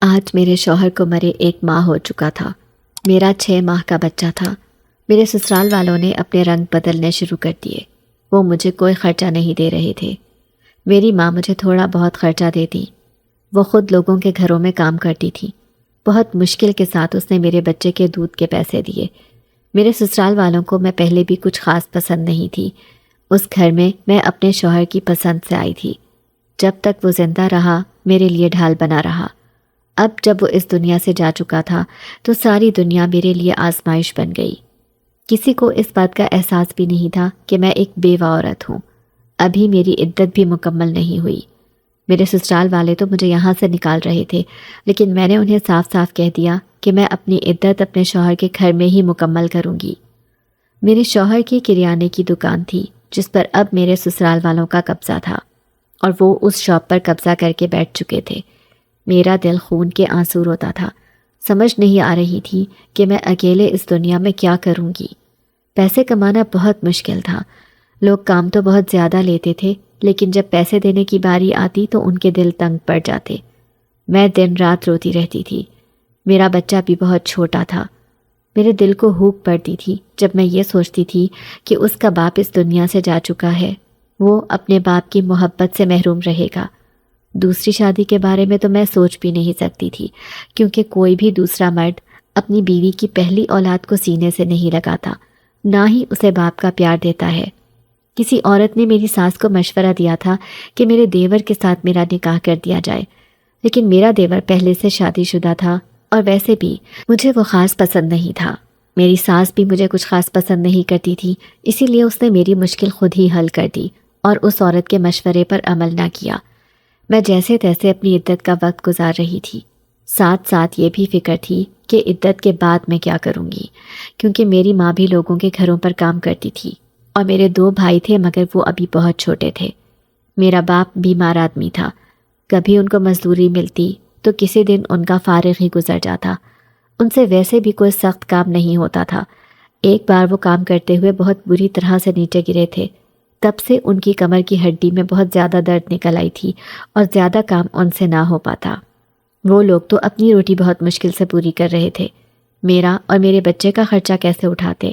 آج میرے شوہر کو مرے 1 ماہ ہو چکا تھا۔ میرا 6 ماہ کا بچہ تھا۔ میرے سسرال والوں نے اپنے رنگ بدلنے شروع کر دیے۔ وہ مجھے کوئی خرچہ نہیں دے رہے تھے۔ میری ماں مجھے تھوڑا بہت خرچہ دیتی۔ وہ خود لوگوں کے گھروں میں کام کرتی تھی۔ بہت مشکل کے ساتھ اس نے میرے بچے کے دودھ کے پیسے دیے۔ میرے سسرال والوں کو میں پہلے بھی کچھ خاص پسند نہیں تھی۔ اس گھر میں اپنے شوہر کی پسند سے آئی تھی۔ جب تک وہ زندہ رہا میرے لیے ڈھال بنا رہا۔ اب جب وہ اس دنیا سے جا چکا تھا تو ساری دنیا میرے لیے آزمائش بن گئی۔ کسی کو اس بات کا احساس بھی نہیں تھا کہ میں ایک بیوہ عورت ہوں۔ ابھی میری عدت بھی مکمل نہیں ہوئی۔ میرے سسرال والے تو مجھے یہاں سے نکال رہے تھے، لیکن میں نے انہیں صاف صاف کہہ دیا کہ میں اپنی عدت اپنے شوہر کے گھر میں ہی مکمل کروں گی۔ میرے شوہر کی کریانے کی دکان تھی جس پر اب میرے سسرال والوں کا قبضہ تھا، اور وہ اس شاپ پر قبضہ کر کے بیٹھ چکے تھے۔ میرا دل خون کے آنسو روتا تھا۔ سمجھ نہیں آ رہی تھی کہ میں اکیلے اس دنیا میں کیا کروں گی۔ پیسے کمانا بہت مشکل تھا۔ لوگ کام تو بہت زیادہ لیتے تھے، لیکن جب پیسے دینے کی باری آتی تو ان کے دل تنگ پڑ جاتے۔ میں دن رات روتی رہتی تھی۔ میرا بچہ بھی بہت چھوٹا تھا۔ میرے دل کو ہوک پڑتی تھی جب میں یہ سوچتی تھی کہ اس کا باپ اس دنیا سے جا چکا ہے۔ وہ اپنے باپ کی محبت سے محروم رہے گا۔ دوسری شادی کے بارے میں تو میں سوچ بھی نہیں سکتی تھی، کیونکہ کوئی بھی دوسرا مرد اپنی بیوی کی پہلی اولاد کو سینے سے نہیں لگاتا، نہ ہی اسے باپ کا پیار دیتا ہے۔ کسی عورت نے میری ساس کو مشورہ دیا تھا کہ میرے دیور کے ساتھ میرا نکاح کر دیا جائے، لیکن میرا دیور پہلے سے شادی شدہ تھا، اور ویسے بھی مجھے وہ خاص پسند نہیں تھا۔ میری ساس بھی مجھے کچھ خاص پسند نہیں کرتی تھی، اسی لیے اس نے میری مشکل خود ہی حل کر دی اور اس عورت کے مشورے پر عمل نہ کیا۔ میں جیسے تیسے اپنی عدت کا وقت گزار رہی تھی۔ ساتھ ساتھ یہ بھی فکر تھی کہ عدت کے بعد میں کیا کروں گی، کیونکہ میری ماں بھی لوگوں کے گھروں پر کام کرتی تھی، اور میرے 2 بھائی تھے مگر وہ ابھی بہت چھوٹے تھے۔ میرا باپ بیمار آدمی تھا۔ کبھی ان کو مزدوری ملتی تو کسی دن ان کا فارغ ہی گزر جاتا۔ ان سے ویسے بھی کوئی سخت کام نہیں ہوتا تھا۔ ایک بار وہ کام کرتے ہوئے بہت بری طرح سے نیچے گرے تھے۔ تب سے ان کی کمر کی ہڈی میں بہت زیادہ درد نکل آئی تھی، اور زیادہ کام ان سے نہ ہو پاتا۔ وہ لوگ تو اپنی روٹی بہت مشکل سے پوری کر رہے تھے۔ میرا اور میرے بچے کا خرچہ کیسے اٹھاتے؟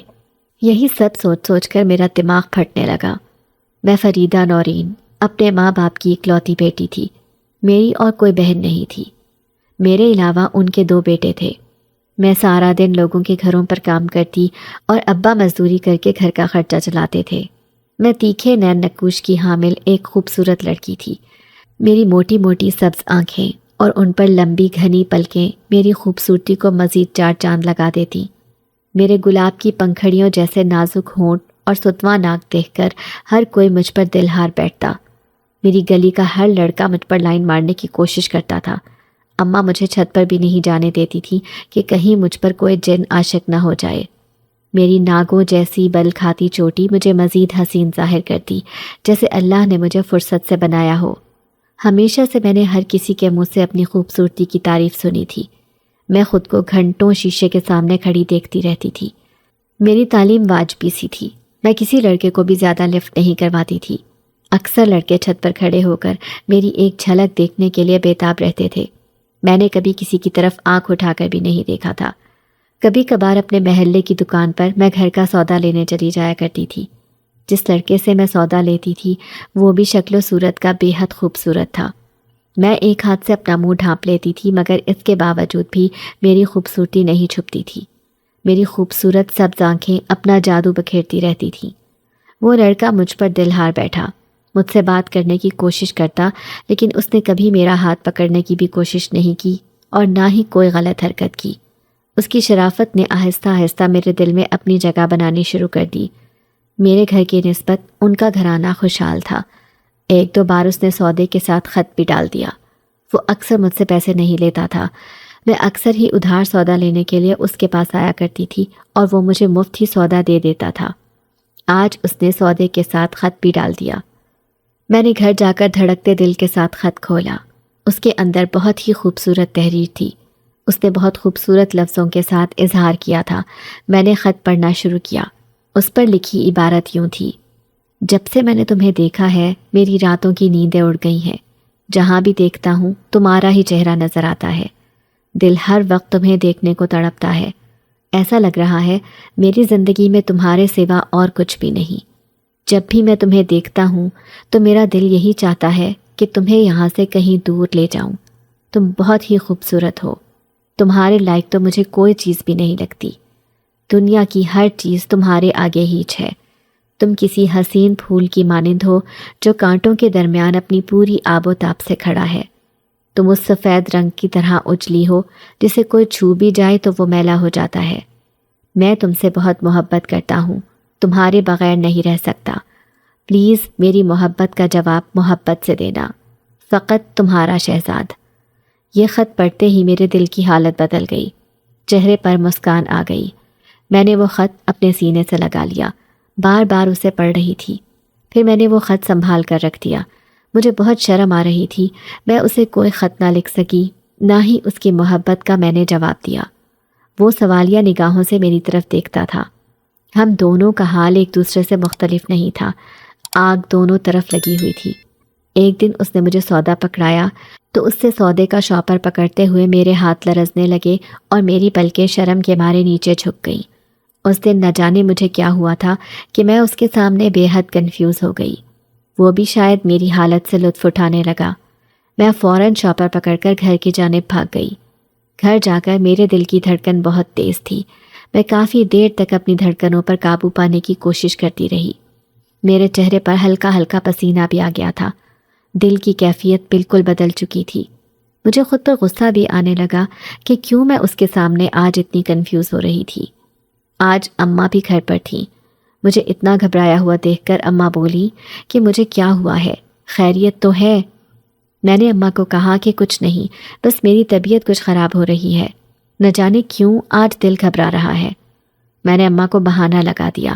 یہی سب سوچ سوچ کر میرا دماغ پھٹنے لگا۔ میں فریدہ نورین اپنے ماں باپ کی اکلوتی بیٹی تھی۔ میری اور کوئی بہن نہیں تھی۔ میرے علاوہ ان کے 2 بیٹے تھے۔ میں سارا دن لوگوں کے گھروں پر کام کرتی اور ابا مزدوری کر کے گھر کا خرچہ چلاتے تھے۔ میں تیکھے نین نقوش کی حامل ایک خوبصورت لڑکی تھی۔ میری موٹی موٹی سبز آنکھیں اور ان پر لمبی گھنی پلکیں میری خوبصورتی کو مزید 4 چاند لگا دیتی۔ میرے گلاب کی پنکھڑیوں جیسے نازک ہونٹ اور ستواں ناک دیکھ کر ہر کوئی مجھ پر دل ہار بیٹھتا۔ میری گلی کا ہر لڑکا مجھ پر لائن مارنے کی کوشش کرتا تھا۔ اماں مجھے چھت پر بھی نہیں جانے دیتی تھی کہ کہیں مجھ پر کوئی جن عاشق نہ ہو جائے۔ میری ناگوں جیسی بل کھاتی چوٹی مجھے مزید حسین ظاہر کرتی، جیسے اللہ نے مجھے فرصت سے بنایا ہو۔ ہمیشہ سے میں نے ہر کسی کے منہ سے اپنی خوبصورتی کی تعریف سنی تھی۔ میں خود کو گھنٹوں شیشے کے سامنے کھڑی دیکھتی رہتی تھی۔ میری تعلیم واجبی سی تھی۔ میں کسی لڑکے کو بھی زیادہ لفٹ نہیں کرواتی تھی۔ اکثر لڑکے چھت پر کھڑے ہو کر میری ایک جھلک دیکھنے کے لیے بےتاب رہتے تھے۔ میں نے کبھی کسی کی طرف آنکھ اٹھا کر بھی نہیں دیکھا تھا۔ کبھی کبھار اپنے محلے کی دکان پر میں گھر کا سودا لینے چلی جایا کرتی تھی۔ جس لڑکے سے میں سودا لیتی تھی وہ بھی شکل و صورت کا بے حد خوبصورت تھا۔ میں ایک ہاتھ سے اپنا منہ ڈھانپ لیتی تھی، مگر اس کے باوجود بھی میری خوبصورتی نہیں چھپتی تھی۔ میری خوبصورت سبز آنکھیں اپنا جادو بکھیرتی رہتی تھیں۔ وہ لڑکا مجھ پر دل ہار بیٹھا۔ مجھ سے بات کرنے کی کوشش کرتا، لیکن اس نے کبھی میرا ہاتھ پکڑنے کی بھی کوشش نہیں کی اور نہ ہی کوئی غلط حرکت کی۔ اس کی شرافت نے آہستہ آہستہ میرے دل میں اپنی جگہ بنانی شروع کر دی۔ میرے گھر کی نسبت ان کا گھرانہ خوشحال تھا۔ 1-2 بار اس نے سودے کے ساتھ خط بھی ڈال دیا۔ وہ اکثر مجھ سے پیسے نہیں لیتا تھا۔ میں اکثر ہی ادھار سودا لینے کے لیے اس کے پاس آیا کرتی تھی، اور وہ مجھے مفت ہی سودا دے دیتا تھا۔ آج اس نے سودے کے ساتھ خط بھی ڈال دیا۔ میں نے گھر جا کر دھڑکتے دل کے ساتھ خط کھولا۔ اس کے اندر بہت ہی خوبصورت تحریر تھی۔ اس نے بہت خوبصورت لفظوں کے ساتھ اظہار کیا تھا۔ میں نے خط پڑھنا شروع کیا۔ اس پر لکھی عبارت یوں تھی: جب سے میں نے تمہیں دیکھا ہے میری راتوں کی نیندیں اڑ گئی ہیں۔ جہاں بھی دیکھتا ہوں تمہارا ہی چہرہ نظر آتا ہے۔ دل ہر وقت تمہیں دیکھنے کو تڑپتا ہے۔ ایسا لگ رہا ہے میری زندگی میں تمہارے سوا اور کچھ بھی نہیں۔ جب بھی میں تمہیں دیکھتا ہوں تو میرا دل یہی چاہتا ہے کہ تمہیں یہاں سے کہیں دور لے جاؤں۔ تم بہت ہی خوبصورت ہو، تمہارے لائق تو مجھے کوئی چیز بھی نہیں لگتی۔ دنیا کی ہر چیز تمہارے آگے ہیچ ہے۔ تم کسی حسین پھول کی مانند ہو جو کانٹوں کے درمیان اپنی پوری آب و تاب سے کھڑا ہے۔ تم اس سفید رنگ کی طرح اجلی ہو جسے کوئی چھو بھی جائے تو وہ میلا ہو جاتا ہے۔ میں تم سے بہت محبت کرتا ہوں، تمہارے بغیر نہیں رہ سکتا۔ پلیز میری محبت کا جواب محبت سے دینا۔ فقط تمہارا شہزاد۔ یہ خط پڑھتے ہی میرے دل کی حالت بدل گئی، چہرے پر مسکان آ گئی۔ میں نے وہ خط اپنے سینے سے لگا لیا، بار بار اسے پڑھ رہی تھی۔ پھر میں نے وہ خط سنبھال کر رکھ دیا۔ مجھے بہت شرم آ رہی تھی، میں اسے کوئی خط نہ لکھ سکی، نہ ہی اس کی محبت کا میں نے جواب دیا۔ وہ سوالیہ نگاہوں سے میری طرف دیکھتا تھا۔ ہم دونوں کا حال ایک دوسرے سے مختلف نہیں تھا، آگ دونوں طرف لگی ہوئی تھی۔ ایک دن اس نے مجھے سودا پکڑایا تو اس سے سودے کا شاپر پکڑتے ہوئے میرے ہاتھ لرزنے لگے اور میری پلکیں شرم کے مارے نیچے جھک گئیں۔ اس دن نہ جانے مجھے کیا ہوا تھا کہ میں اس کے سامنے بے حد کنفیوز ہو گئی۔ وہ بھی شاید میری حالت سے لطف اٹھانے لگا۔ میں فوراً شاپر پکڑ کر گھر کی جانب بھاگ گئی۔ گھر جا کر میرے دل کی دھڑکن بہت تیز تھی۔ میں کافی دیر تک اپنی دھڑکنوں پر قابو پانے کی کوشش کرتی رہی۔ میرے چہرے پر ہلکا ہلکا پسینہ بھی آ گیا تھا۔ دل کی کیفیت بالکل بدل چکی تھی۔ مجھے خود پر غصہ بھی آنے لگا کہ کیوں میں اس کے سامنے آج اتنی کنفیوز ہو رہی تھی۔ آج اماں بھی گھر پر تھیں۔ مجھے اتنا گھبرایا ہوا دیکھ کر اماں بولی کہ مجھے کیا ہوا ہے، خیریت تو ہے؟ میں نے اماں کو کہا کہ کچھ نہیں، بس میری طبیعت کچھ خراب ہو رہی ہے، نہ جانے کیوں آج دل گھبرا رہا ہے۔ میں نے اماں کو بہانہ لگا دیا۔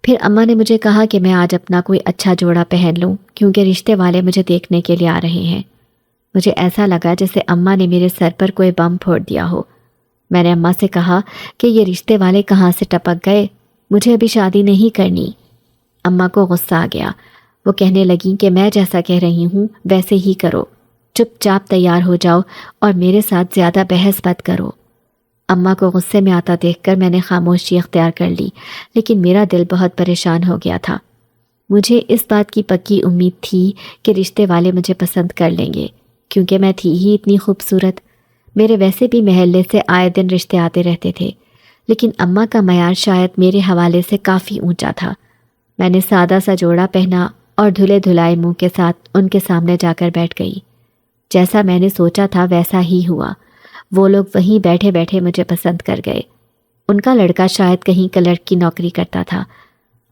پھر اماں نے مجھے کہا کہ میں آج اپنا کوئی اچھا جوڑا پہن لوں کیونکہ رشتے والے مجھے دیکھنے کے لیے آ رہے ہیں۔ مجھے ایسا لگا جیسے اماں نے میرے سر پر کوئی بم پھوڑ دیا ہو۔ میں نے اماں سے کہا کہ یہ رشتے والے کہاں سے ٹپک گئے، مجھے ابھی شادی نہیں کرنی۔ اماں کو غصہ آ گیا۔ وہ کہنے لگیں کہ میں جیسا کہہ رہی ہوں ویسے ہی کرو، چپ چاپ تیار ہو جاؤ اور میرے ساتھ زیادہ بحث مت کرو۔ اماں کو غصے میں آتا دیکھ کر میں نے خاموشی اختیار کر لی، لیکن میرا دل بہت پریشان ہو گیا تھا۔ مجھے اس بات کی پکی امید تھی کہ رشتے والے مجھے پسند کر لیں گے کیونکہ میں تھی ہی اتنی خوبصورت۔ میرے ویسے بھی محلے سے آئے دن رشتے آتے رہتے تھے، لیکن اماں کا معیار شاید میرے حوالے سے کافی اونچا تھا۔ میں نے سادہ سا جوڑا پہنا اور دھلے دھلائے منہ کے ساتھ ان کے سامنے جا کر بیٹھ گئی۔ جیسا میں نے سوچا تھا ویسا ہی ہوا۔ وہ لوگ وہیں بیٹھے بیٹھے مجھے پسند کر گئے۔ ان کا لڑکا شاید کہیں کلرک کی نوکری کرتا تھا۔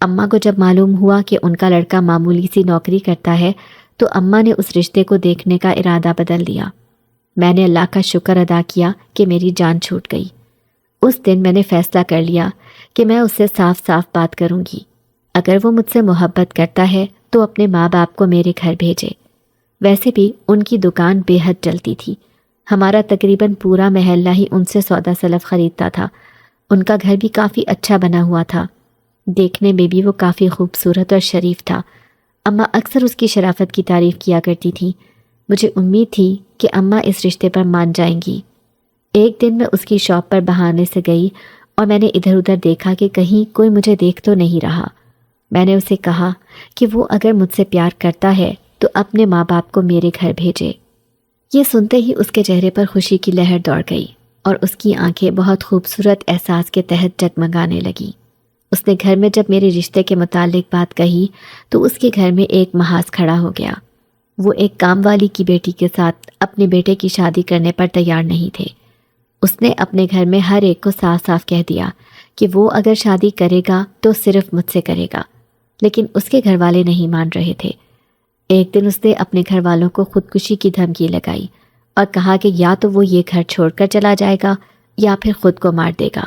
اماں کو جب معلوم ہوا کہ ان کا لڑکا معمولی سی نوکری کرتا ہے تو اماں نے اس رشتے کو دیکھنے کا ارادہ بدل دیا۔ میں نے اللہ کا شکر ادا کیا کہ میری جان چھوٹ گئی۔ اس دن میں نے فیصلہ کر لیا کہ میں اس سے صاف صاف بات کروں گی۔ اگر وہ مجھ سے محبت کرتا ہے تو اپنے ماں باپ کو میرے گھر بھیجے۔ ویسے بھی ان کی دکان بے حد چلتی تھی۔ ہمارا تقریباً پورا محلہ ہی ان سے سودا سلف خریدتا تھا۔ ان کا گھر بھی کافی اچھا بنا ہوا تھا، دیکھنے میں بھی وہ کافی خوبصورت اور شریف تھا۔ اماں اکثر اس کی شرافت کی تعریف کیا کرتی تھیں۔ مجھے امید تھی کہ اماں اس رشتے پر مان جائیں گی۔ ایک دن میں اس کی شاپ پر بہانے سے گئی اور میں نے ادھر ادھر دیکھا کہ کہیں کوئی مجھے دیکھ تو نہیں رہا۔ میں نے اسے کہا کہ وہ اگر مجھ سے پیار کرتا ہے تو اپنے ماں باپ کو میرے گھر بھیجے۔ یہ سنتے ہی اس کے چہرے پر خوشی کی لہر دوڑ گئی اور اس کی آنکھیں بہت خوبصورت احساس کے تحت جگمگانے لگیں۔ اس نے گھر میں جب میرے رشتے کے متعلق بات کہی تو اس کے گھر میں ایک محاذ کھڑا ہو گیا۔ وہ ایک کام والی کی بیٹی کے ساتھ اپنے بیٹے کی شادی کرنے پر تیار نہیں تھے۔ اس نے اپنے گھر میں ہر ایک کو صاف صاف کہہ دیا کہ وہ اگر شادی کرے گا تو صرف مجھ سے کرے گا، لیکن اس کے گھر والے نہیں مان رہے تھے۔ ایک دن اس نے اپنے گھر والوں کو خودکشی کی دھمکی لگائی اور کہا کہ یا تو وہ یہ گھر چھوڑ کر چلا جائے گا یا پھر خود کو مار دے گا۔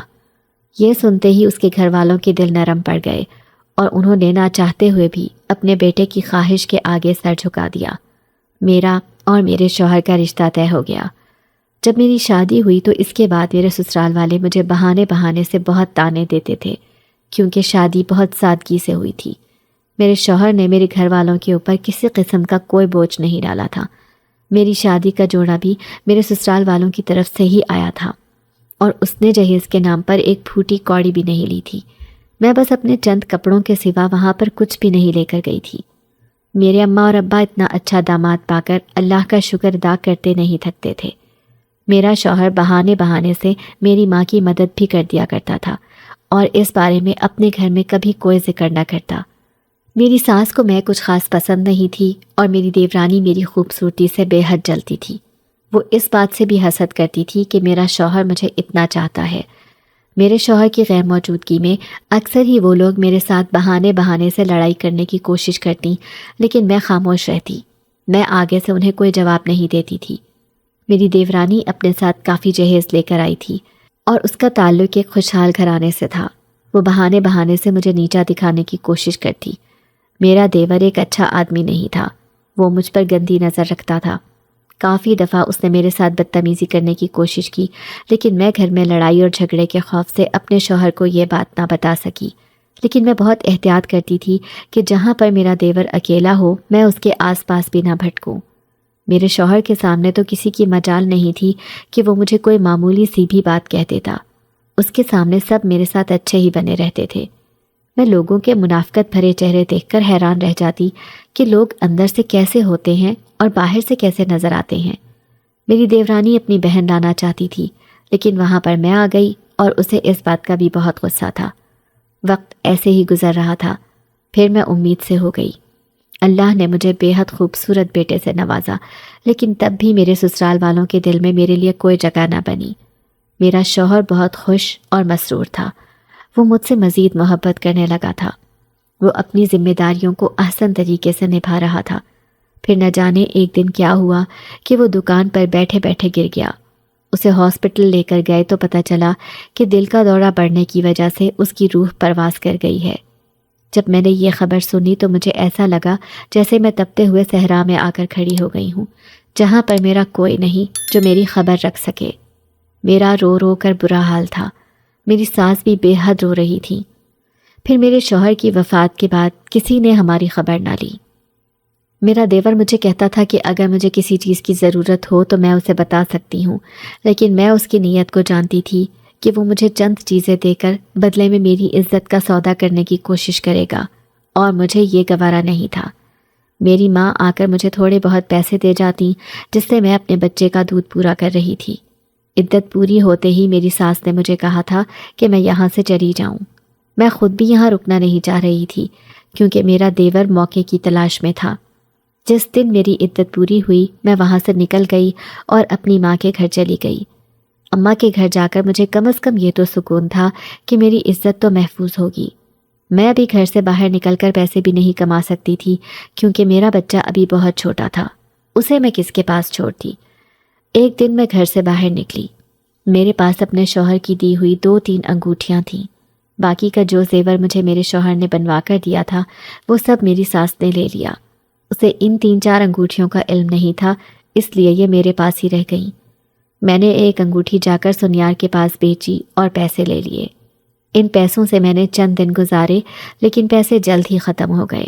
یہ سنتے ہی اس کے گھر والوں کے دل نرم پڑ گئے اور انہوں نے نہ چاہتے ہوئے بھی اپنے بیٹے کی خواہش کے آگے سر جھکا دیا۔ میرا اور میرے شوہر کا رشتہ طے ہو گیا۔ جب میری شادی ہوئی تو اس کے بعد میرے سسرال والے مجھے بہانے سے بہت تانے دیتے تھے کیونکہ شادی بہت سادگی سے ہوئی تھی۔ میرے شوہر نے میرے گھر والوں کے اوپر کسی قسم کا کوئی بوجھ نہیں ڈالا تھا۔ میری شادی کا جوڑا بھی میرے سسرال والوں کی طرف سے ہی آیا تھا اور اس نے جہیز کے نام پر ایک پھوٹی کوڑی بھی نہیں لی تھی۔ میں بس اپنے چند کپڑوں کے سوا وہاں پر کچھ بھی نہیں لے کر گئی تھی۔ میرے اماں اور ابا اتنا اچھا داماد پا کر اللہ کا شکر ادا کرتے نہیں تھکتے تھے۔ میرا شوہر بہانے بہانے سے میری ماں کی مدد بھی کر دیا کرتا تھا اور اس بارے میں اپنے گھر میں کبھی کوئی ذکر نہ کرتا۔ میری ساس کو میں کچھ خاص پسند نہیں تھی اور میری دیورانی میری خوبصورتی سے بے حد جلتی تھی۔ وہ اس بات سے بھی حسد کرتی تھی کہ میرا شوہر مجھے اتنا چاہتا ہے۔ میرے شوہر کی غیر موجودگی میں اکثر ہی وہ لوگ میرے ساتھ بہانے بہانے سے لڑائی کرنے کی کوشش کرتی، لیکن میں خاموش رہتی۔ میں آگے سے انہیں کوئی جواب نہیں دیتی تھی۔ میری دیورانی اپنے ساتھ کافی جہیز لے کر آئی تھی اور اس کا تعلق ایک خوشحال گھرانے سے تھا۔ وہ بہانے بہانے سے مجھے نیچا دکھانے کی کوشش کرتی۔ میرا دیور ایک اچھا آدمی نہیں تھا، وہ مجھ پر گندی نظر رکھتا تھا۔ کافی دفعہ اس نے میرے ساتھ بدتمیزی کرنے کی کوشش کی، لیکن میں گھر میں لڑائی اور جھگڑے کے خوف سے اپنے شوہر کو یہ بات نہ بتا سکی۔ لیکن میں بہت احتیاط کرتی تھی کہ جہاں پر میرا دیور اکیلا ہو میں اس کے آس پاس بھی نہ بھٹکوں۔ میرے شوہر کے سامنے تو کسی کی مجال نہیں تھی کہ وہ مجھے کوئی معمولی سی بھی بات کہہ دیتا۔ اس کے سامنے سب میرے ساتھ اچھے ہی بنے رہتے تھے۔ میں لوگوں کے منافقت بھرے چہرے دیکھ کر حیران رہ جاتی کہ لوگ اندر سے کیسے ہوتے ہیں اور باہر سے کیسے نظر آتے ہیں۔ میری دیورانی اپنی بہن لانا چاہتی تھی، لیکن وہاں پر میں آ گئی اور اسے اس بات کا بھی بہت غصہ تھا۔ وقت ایسے ہی گزر رہا تھا، پھر میں امید سے ہو گئی۔ اللہ نے مجھے بے حد خوبصورت بیٹے سے نوازا، لیکن تب بھی میرے سسرال والوں کے دل میں میرے لیے کوئی جگہ نہ بنی۔ میرا شوہر بہت خوش اور مسرور تھا۔ وہ مجھ سے مزید محبت کرنے لگا تھا۔ وہ اپنی ذمہ داریوں کو احسن طریقے سے نبھا رہا تھا۔ پھر نہ جانے ایک دن کیا ہوا کہ وہ دکان پر بیٹھے بیٹھے گر گیا۔ اسے ہاسپٹل لے کر گئے تو پتہ چلا کہ دل کا دورہ بڑھنے کی وجہ سے اس کی روح پرواز کر گئی ہے۔ جب میں نے یہ خبر سنی تو مجھے ایسا لگا جیسے میں تپتے ہوئے صحرا میں آ کر کھڑی ہو گئی ہوں، جہاں پر میرا کوئی نہیں جو میری خبر رکھ سکے۔ میرا رو رو کر برا حال تھا۔ میری ساس بھی بے حد رو رہی تھی۔ پھر میرے شوہر کی وفات کے بعد کسی نے ہماری خبر نہ لی۔ میرا دیور مجھے کہتا تھا کہ اگر مجھے کسی چیز کی ضرورت ہو تو میں اسے بتا سکتی ہوں، لیکن میں اس کی نیت کو جانتی تھی کہ وہ مجھے چند چیزیں دے کر بدلے میں میری عزت کا سودا کرنے کی کوشش کرے گا، اور مجھے یہ گوارا نہیں تھا۔ میری ماں آ کر مجھے تھوڑے بہت پیسے دے جاتی، جس سے میں اپنے بچے کا دودھ پورا کر رہی تھی۔ عدت پوری ہوتے ہی میری ساس نے مجھے کہا تھا کہ میں یہاں سے چلی جاؤں۔ میں خود بھی یہاں رکنا نہیں چاہ رہی تھی، کیونکہ میرا دیور موقع کی تلاش میں تھا۔ جس دن میری عدت پوری ہوئی میں وہاں سے نکل گئی اور اپنی ماں کے گھر چلی گئی۔ اماں کے گھر جا کر مجھے کم از کم یہ تو سکون تھا کہ میری عزت تو محفوظ ہوگی۔ میں ابھی گھر سے باہر نکل کر پیسے بھی نہیں کما سکتی تھی، کیونکہ میرا بچہ ابھی بہت چھوٹا تھا۔ اسے میں کس کے پاس چھوڑتی؟ ایک دن میں گھر سے باہر نکلی۔ میرے پاس اپنے شوہر کی دی ہوئی 2-3 انگوٹھیاں تھیں۔ باقی کا جو زیور مجھے میرے شوہر نے بنوا کر دیا تھا وہ سب میری ساس نے لے لیا۔ اسے ان 3-4 انگوٹھیوں کا علم نہیں تھا، اس لیے یہ میرے پاس ہی رہ گئیں۔ میں نے ایک انگوٹھی جا کر سنیار کے پاس بیچی اور پیسے لے لیے۔ ان پیسوں سے میں نے چند دن گزارے، لیکن پیسے جلد ہی ختم ہو گئے۔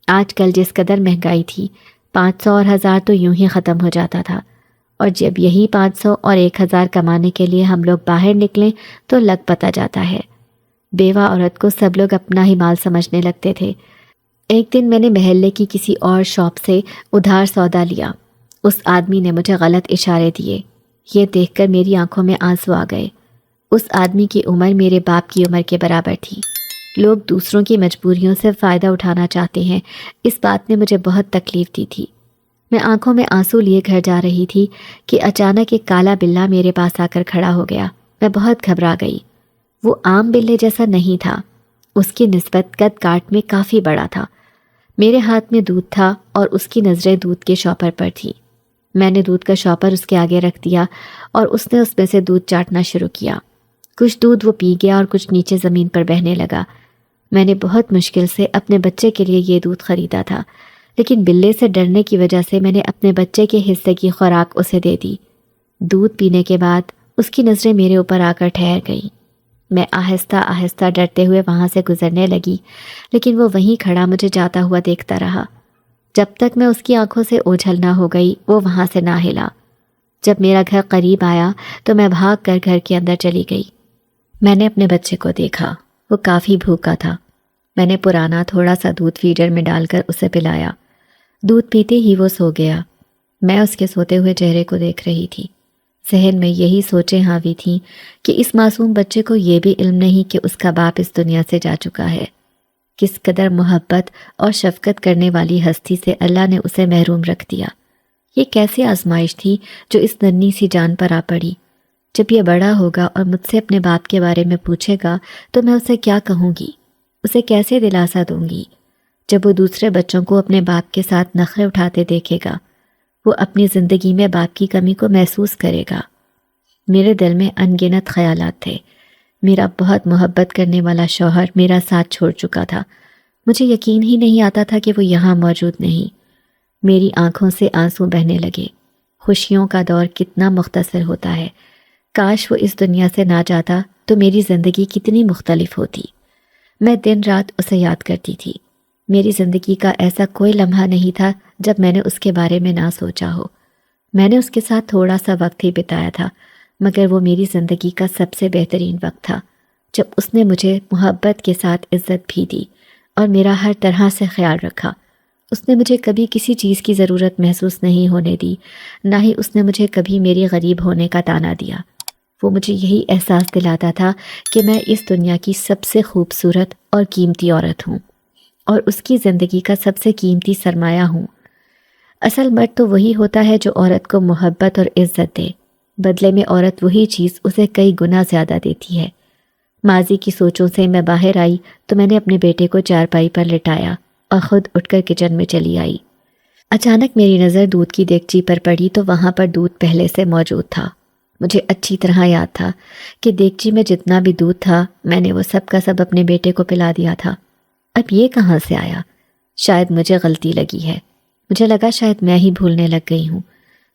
آج کل جس قدر مہنگائی تھی، 500 اور 1000 تو یوں ہی ختم ہو جاتا تھا، اور جب یہی 500 اور 1000 کمانے کے لیے ہم لوگ باہر نکلیں تو لگ پتا جاتا ہے۔ بیوہ عورت کو سب لوگ اپنا ہی مال سمجھنے لگتے تھے۔ ایک دن میں نے محلے کی کسی اور شاپ سے ادھار سودا لیا۔ اس آدمی نے مجھے غلط اشارے دیے۔ یہ دیکھ کر میری آنکھوں میں آنسو آ گئے۔ اس آدمی کی عمر میرے باپ کی عمر کے برابر تھی۔ لوگ دوسروں کی مجبوریوں سے فائدہ اٹھانا چاہتے ہیں، اس بات نے مجھے بہت تکلیف دی تھی۔ میں آنکھوں میں آنسو لیے گھر جا رہی تھی کہ اچانک ایک کالا بلہ میرے پاس آ کر کھڑا ہو گیا۔ میں بہت گھبرا گئی۔ وہ عام بلے جیسا نہیں تھا، اس کی نسبت قد کاٹ میں کافی بڑا تھا۔ میرے ہاتھ میں دودھ تھا اور اس کی نظریں دودھ کے شاپر پر تھی۔ میں نے دودھ کا شاپر اس کے آگے رکھ دیا اور اس نے اس میں سے دودھ چاٹنا شروع کیا۔ کچھ دودھ وہ پی گیا اور کچھ نیچے زمین پر بہنے لگا۔ میں نے بہت مشکل سے اپنے بچے کے لیے یہ دودھ خریدا تھا، لیکن بلے سے ڈرنے کی وجہ سے میں نے اپنے بچے کے حصے کی خوراک اسے دے دی۔ دودھ پینے کے بعد اس کی نظریں میرے اوپر آ کر ٹھہر گئیں۔ میں آہستہ آہستہ ڈرتے ہوئے وہاں سے گزرنے لگی، لیکن وہ وہیں کھڑا مجھے جاتا ہوا دیکھتا رہا۔ جب تک میں اس کی آنکھوں سے اوجھل نہ ہو گئی وہ وہاں سے نہ ہلا۔ جب میرا گھر قریب آیا تو میں بھاگ کر گھر کے اندر چلی گئی۔ میں نے اپنے بچے کو دیکھا، وہ کافی بھوکا تھا۔ میں نے پرانا تھوڑا سا دودھ فیڈر میں ڈال کر اسے پلایا۔ دودھ پیتے ہی وہ سو گیا۔ میں اس کے سوتے ہوئے چہرے کو دیکھ رہی تھی۔ ذہن میں یہی سوچیں حاوی تھیں کہ اس معصوم بچے کو یہ بھی علم نہیں کہ اس کا باپ اس دنیا سے جا چکا ہے۔ کس قدر محبت اور شفقت کرنے والی ہستی سے اللہ نے اسے محروم رکھ دیا۔ یہ کیسی آزمائش تھی جو اس ننھی سی جان پر آ پڑی۔ جب یہ بڑا ہوگا اور مجھ سے اپنے باپ کے بارے میں پوچھے گا تو میں اسے کیا کہوں گی؟ اسے کیسے دلاسا دوں گی؟ جب وہ دوسرے بچوں کو اپنے باپ کے ساتھ نخرے اٹھاتے دیکھے گا، وہ اپنی زندگی میں باپ کی کمی کو محسوس کرے گا۔ میرے دل میں ان گنت خیالات تھے۔ میرا بہت محبت کرنے والا شوہر میرا ساتھ چھوڑ چکا تھا۔ مجھے یقین ہی نہیں آتا تھا کہ وہ یہاں موجود نہیں۔ میری آنکھوں سے آنسو بہنے لگے۔ خوشیوں کا دور کتنا مختصر ہوتا ہے۔ کاش وہ اس دنیا سے نہ جاتا تو میری زندگی کتنی مختلف ہوتی۔ میں دن رات اسے یاد کرتی تھی۔ میری زندگی کا ایسا کوئی لمحہ نہیں تھا جب میں نے اس کے بارے میں نہ سوچا ہو۔ میں نے اس کے ساتھ تھوڑا سا وقت ہی بتایا تھا، مگر وہ میری زندگی کا سب سے بہترین وقت تھا، جب اس نے مجھے محبت کے ساتھ عزت بھی دی اور میرا ہر طرح سے خیال رکھا۔ اس نے مجھے کبھی کسی چیز کی ضرورت محسوس نہیں ہونے دی، نہ ہی اس نے مجھے کبھی میری غریب ہونے کا طعنہ دیا۔ وہ مجھے یہی احساس دلاتا تھا کہ میں اس دنیا کی سب سے خوبصورت اور قیمتی عورت ہوں اور اس کی زندگی کا سب سے قیمتی سرمایہ ہوں۔ اصل مرد تو وہی ہوتا ہے جو عورت کو محبت اور عزت دے، بدلے میں عورت وہی چیز اسے کئی گنا زیادہ دیتی ہے۔ ماضی کی سوچوں سے میں باہر آئی تو میں نے اپنے بیٹے کو چارپائی پر لٹایا اور خود اٹھ کر کچن میں چلی آئی۔ اچانک میری نظر دودھ کی دیگچی پر پڑی تو وہاں پر دودھ پہلے سے موجود تھا۔ مجھے اچھی طرح یاد تھا کہ دیگچی میں جتنا بھی دودھ تھا میں نے وہ سب کا سب اپنے بیٹے کو پلا دیا تھا۔ اب یہ کہاں سے آیا؟ شاید مجھے غلطی لگی ہے۔ مجھے لگا شاید میں ہی بھولنے لگ گئی ہوں،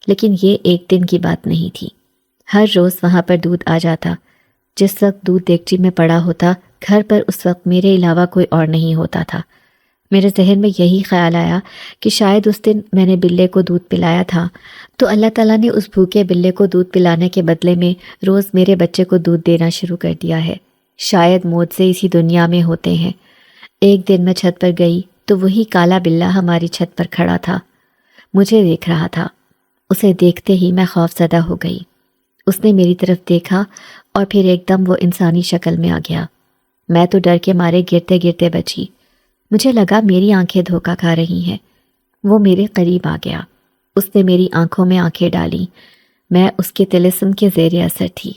لیکن یہ ایک دن کی بات نہیں تھی۔ ہر روز وہاں پر دودھ آ جاتا۔ جس وقت دودھ دیگچی میں پڑا ہوتا، گھر پر اس وقت میرے علاوہ کوئی اور نہیں ہوتا تھا۔ میرے ذہن میں یہی خیال آیا کہ شاید اس دن میں نے بلے کو دودھ پلایا تھا تو اللہ تعالیٰ نے اس بھوکے بلے کو دودھ پلانے کے بدلے میں روز میرے بچے کو دودھ دینا شروع کر دیا ہے۔ شاید معجزے اسی دنیا میں ہوتے ہیں۔ ایک دن میں چھت پر گئی تو وہی کالا بلہ ہماری چھت پر کھڑا تھا، مجھے دیکھ رہا تھا۔ اسے دیکھتے ہی میں خوف زدہ ہو گئی۔ اس نے میری طرف دیکھا اور پھر ایک دم وہ انسانی شکل میں آ گیا۔ میں تو ڈر کے مارے گرتے گرتے بچی۔ مجھے لگا میری آنکھیں دھوکہ کھا رہی ہیں۔ وہ میرے قریب آ گیا۔ اس نے میری آنکھوں میں آنکھیں ڈالیں۔ میں اس کے طلسم کے زیر اثر تھی۔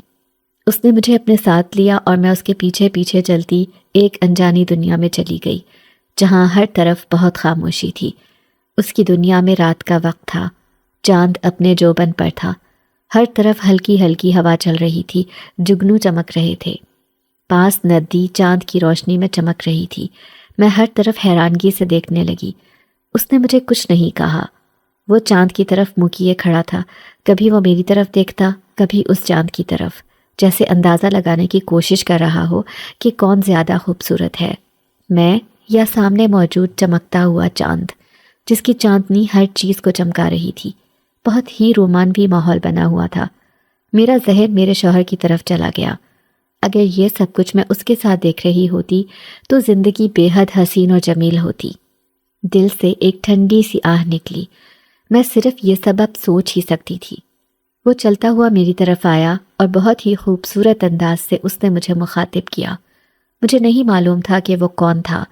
اس نے مجھے اپنے ساتھ لیا اور میں اس کے پیچھے پیچھے چلتی ایک انجانی دنیا میں چلی گئی، جہاں ہر طرف بہت خاموشی تھی۔ اس کی دنیا میں رات کا وقت تھا، چاند اپنے جوبن پر تھا، ہر طرف ہلکی ہلکی ہوا چل رہی تھی، جگنو چمک رہے تھے۔ پاس ندی چاند کی روشنی میں چمک رہی تھی۔ میں ہر طرف حیرانگی سے دیکھنے لگی۔ اس نے مجھے کچھ نہیں کہا۔ وہ چاند کی طرف منہ کیے کھڑا تھا، کبھی وہ میری طرف دیکھتا، کبھی اس چاند کی طرف، جیسے اندازہ لگانے کی کوشش کر رہا ہو کہ کون زیادہ خوبصورت ہے، میں یا سامنے موجود چمکتا ہوا چاند، جس کی چاندنی ہر چیز کو چمکا رہی تھی۔ بہت ہی رومانوی ماحول بنا ہوا تھا۔ میرا ذہن میرے شوہر کی طرف چلا گیا۔ اگر یہ سب کچھ میں اس کے ساتھ دیکھ رہی ہوتی تو زندگی بے حد حسین و جمیل ہوتی۔ دل سے ایک ٹھنڈی سی آہ نکلی۔ میں صرف یہ سبب سوچ ہی سکتی تھی۔ وہ چلتا ہوا میری طرف آیا اور بہت ہی خوبصورت انداز سے اس نے مجھے مخاطب کیا۔ مجھے نہیں معلوم تھا کہ وہ کون تھا۔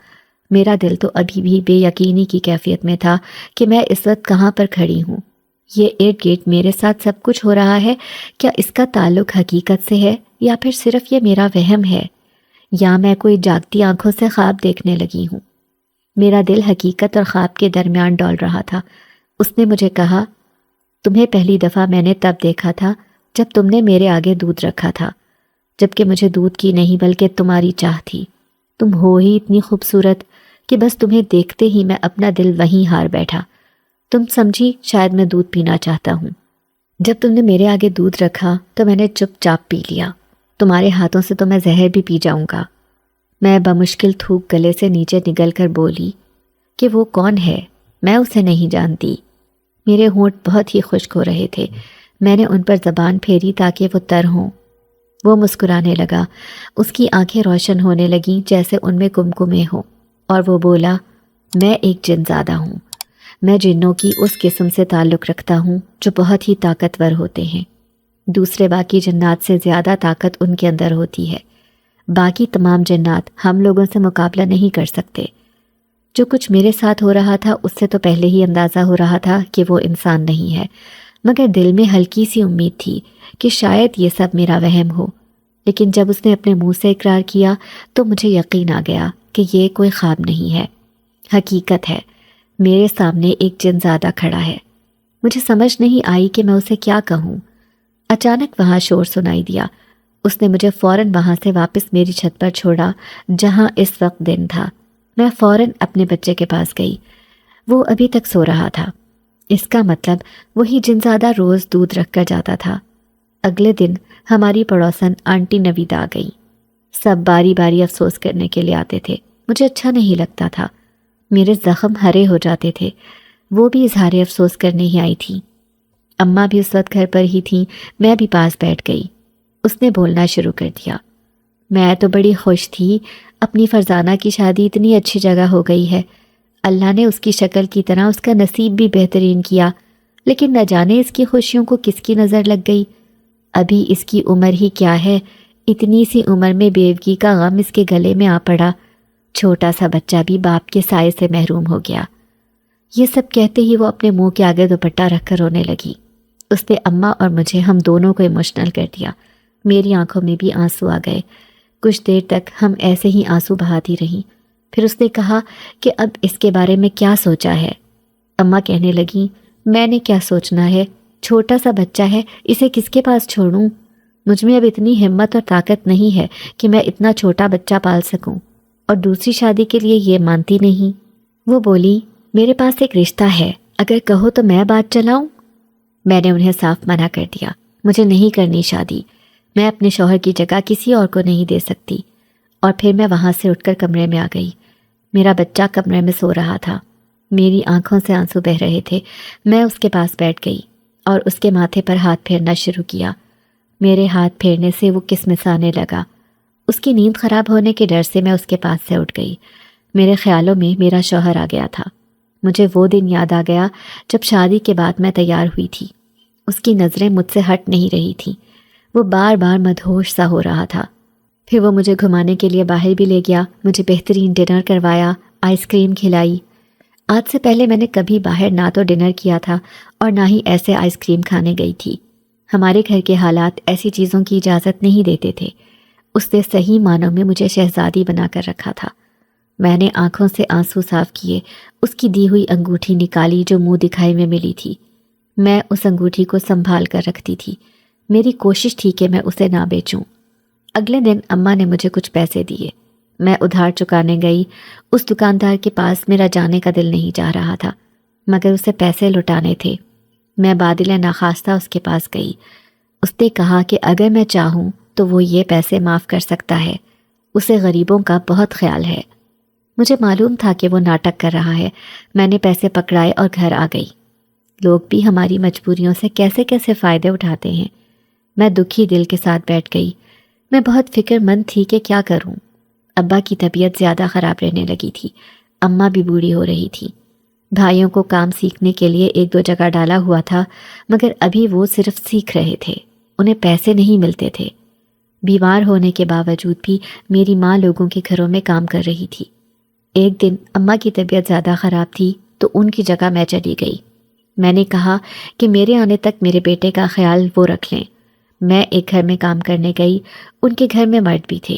میرا دل تو ابھی بھی بے یقینی کی کیفیت میں تھا کہ میں اس وقت کہاں پر کھڑی ہوں۔ یہ ارد گرد میرے ساتھ سب کچھ ہو رہا ہے، کیا اس کا تعلق حقیقت سے ہے یا پھر صرف یہ میرا وہم ہے، یا میں کوئی جاگتی آنکھوں سے خواب دیکھنے لگی ہوں؟ میرا دل حقیقت اور خواب کے درمیان ڈول رہا تھا۔ اس نے مجھے کہا، تمہیں پہلی دفعہ میں نے تب دیکھا تھا جب تم نے میرے آگے دودھ رکھا تھا، جبکہ مجھے دودھ کی نہیں بلکہ تمہاری چاہ تھی۔ تم ہو ہی اتنی خوبصورت کہ بس تمہیں دیکھتے ہی میں اپنا دل وہیں ہار بیٹھا۔ تم سمجھی شاید میں دودھ پینا چاہتا ہوں۔ جب تم نے میرے آگے دودھ رکھا تو میں نے چپ چاپ پی لیا۔ تمہارے ہاتھوں سے تو میں زہر بھی پی جاؤں گا۔ میں بمشکل تھوک گلے سے نیچے نگل کر بولی کہ وہ کون ہے؟ میں اسے نہیں جانتی۔ میرے ہونٹ بہت ہی خشک ہو رہے تھے۔ میں نے ان پر زبان پھیری تاکہ وہ تر ہوں۔ وہ مسکرانے لگا۔ اس کی آنکھیں روشن ہونے لگیں جیسے ان میں کمکمے ہوں، اور وہ بولا، میں ایک جن زادہ ہوں۔ میں جنوں کی اس قسم سے تعلق رکھتا ہوں جو بہت ہی طاقتور ہوتے ہیں۔ دوسرے باقی جنات سے زیادہ طاقت ان کے اندر ہوتی ہے۔ باقی تمام جنات ہم لوگوں سے مقابلہ نہیں کر سکتے۔ جو کچھ میرے ساتھ ہو رہا تھا اس سے تو پہلے ہی اندازہ ہو رہا تھا کہ وہ انسان نہیں ہے، مگر دل میں ہلکی سی امید تھی کہ شاید یہ سب میرا وہم ہو۔ لیکن جب اس نے اپنے منہ سے اقرار کیا تو مجھے یقین آ گیا کہ یہ کوئی خواب نہیں ہے، حقیقت ہے۔ میرے سامنے ایک جن زادہ کھڑا ہے۔ مجھے سمجھ نہیں آئی کہ میں اسے کیا کہوں۔ اچانک وہاں شور سنائی دیا۔ اس نے مجھے فوراً وہاں سے واپس میری چھت پر چھوڑا جہاں اس وقت دن تھا۔ میں فوراً اپنے بچے کے پاس گئی۔ وہ ابھی تک سو رہا تھا۔ اس کا مطلب وہی جن زادہ روز دودھ رکھ کر جاتا تھا۔ اگلے دن ہماری پڑوسن آنٹی نوید آ گئی۔ سب باری باری افسوس کرنے کے لیے آتے تھے۔ مجھے اچھا نہیں لگتا تھا۔ میرے زخم ہرے ہو جاتے تھے۔ وہ بھی اظہار افسوس کرنے ہی آئی تھی۔ اماں بھی اس وقت گھر پر ہی تھیں۔ میں بھی پاس بیٹھ گئی۔ اس نے بولنا شروع کر دیا۔ میں تو بڑی خوش تھی، اپنی فرزانہ کی شادی اتنی اچھی جگہ ہو گئی ہے۔ اللہ نے اس کی شکل کی طرح اس کا نصیب بھی بہترین کیا، لیکن نہ جانے اس کی خوشیوں کو کس کی نظر لگ گئی۔ ابھی اس کی عمر ہی کیا ہے، اتنی سی عمر میں بیوگی کا غم اس کے گلے میں آ پڑا۔ چھوٹا سا بچہ بھی باپ کے سائے سے محروم ہو گیا۔ یہ سب کہتے ہی وہ اپنے منہ کے آگے دوپٹہ رکھ کر رونے لگی۔ اس نے اماں اور مجھے ہم دونوں کو ایموشنل کر دیا۔ میری آنکھوں میں بھی آنسو آ گئے۔ کچھ دیر تک ہم ایسے ہی آنسو بہاتی رہیں۔ پھر اس نے کہا کہ اب اس کے بارے میں کیا سوچا ہے؟ اماں کہنے لگیں، میں نے کیا سوچنا ہے، چھوٹا سا بچہ ہے، اسے کس کے پاس چھوڑوں؟ مجھ میں اب اتنی ہمت اور طاقت نہیں ہے کہ میں اتنا چھوٹا بچہ پال سکوں، اور دوسری شادی کے لیے یہ مانتی نہیں۔ وہ بولی، میرے پاس ایک رشتہ ہے، اگر کہو تو میں بات چلاؤں؟ میں نے انہیں صاف منع کر دیا۔ مجھے نہیں کرنی شادی، میں اپنے شوہر کی جگہ کسی اور کو نہیں دے سکتی۔ اور پھر میں وہاں سے اٹھ کر کمرے میں آ گئی۔ میرا بچہ کمرے میں سو رہا تھا۔ میری آنکھوں سے آنسو بہہ رہے تھے۔ میں اس کے پاس بیٹھ گئی اور اس کے ماتھے پر ہاتھ پھیرنا شروع کیا۔ میرے ہاتھ پھیرنے سے وہ کسمسانے لگا۔ اس کی نیند خراب ہونے کے ڈر سے میں اس کے پاس سے اٹھ گئی۔ میرے خیالوں میں میرا شوہر آ گیا تھا۔ مجھے وہ دن یاد آ گیا جب شادی کے بعد میں تیار ہوئی تھی۔ اس کی نظریں مجھ سے ہٹ نہیں رہی تھیں۔ وہ بار بار مدہوش سا ہو رہا تھا۔ پھر وہ مجھے گھمانے کے لیے باہر بھی لے گیا، مجھے بہترین ڈنر کروایا، آئس کریم کھلائی۔ آج سے پہلے میں نے کبھی باہر نہ تو ڈنر کیا تھا اور نہ ہی ایسے آئس کریم کھانے گئی تھی۔ ہمارے گھر کے حالات ایسی چیزوں کی اجازت نہیں دیتے تھے۔ اس نے صحیح معنوں میں مجھے شہزادی بنا کر رکھا تھا۔ میں نے آنکھوں سے آنسو صاف کیے، اس کی دی ہوئی انگوٹھی نکالی جو منہ دکھائی میں ملی تھی۔ میں اس انگوٹھی کو سنبھال کر رکھتی تھی۔ میری کوشش تھی کہ میں اسے نہ بیچوں۔ اگلے دن اماں نے مجھے کچھ پیسے دیے۔ میں ادھار چکانے گئی۔ اس دکاندار کے پاس میرا جانے کا دل نہیں چاہ رہا تھا، مگر اسے پیسے لٹانے تھے۔ میں بادل ناخواستہ اس کے پاس گئی۔ اس نے کہا کہ اگر میں چاہوں تو وہ یہ پیسے معاف کر سکتا ہے، اسے غریبوں کا بہت خیال ہے۔ مجھے معلوم تھا کہ وہ ناٹک کر رہا ہے۔ میں نے پیسے پکڑائے اور گھر آ گئی۔ لوگ بھی ہماری مجبوریوں سے کیسے کیسے فائدے اٹھاتے ہیں۔ میں دکھی دل کے ساتھ بیٹھ گئی۔ میں بہت فکر مند تھی کہ کیا کروں۔ ابا کی طبیعت زیادہ خراب رہنے لگی تھی۔ اماں بھی بوڑھی ہو رہی تھی۔ بھائیوں کو کام سیکھنے کے لیے ایک دو جگہ ڈالا ہوا تھا، مگر ابھی وہ صرف سیکھ رہے تھے، انہیں پیسے نہیں ملتے تھے۔ بیمار ہونے کے باوجود بھی میری ماں لوگوں کے گھروں میں کام کر رہی تھی۔ ایک دن اماں کی طبیعت زیادہ خراب تھی تو ان کی جگہ میں چلی گئی۔ میں نے کہا کہ میرے آنے تک میرے بیٹے کا خیال وہ رکھ لیں۔ میں ایک گھر میں کام کرنے گئی۔ ان کے گھر میں مرد بھی تھے۔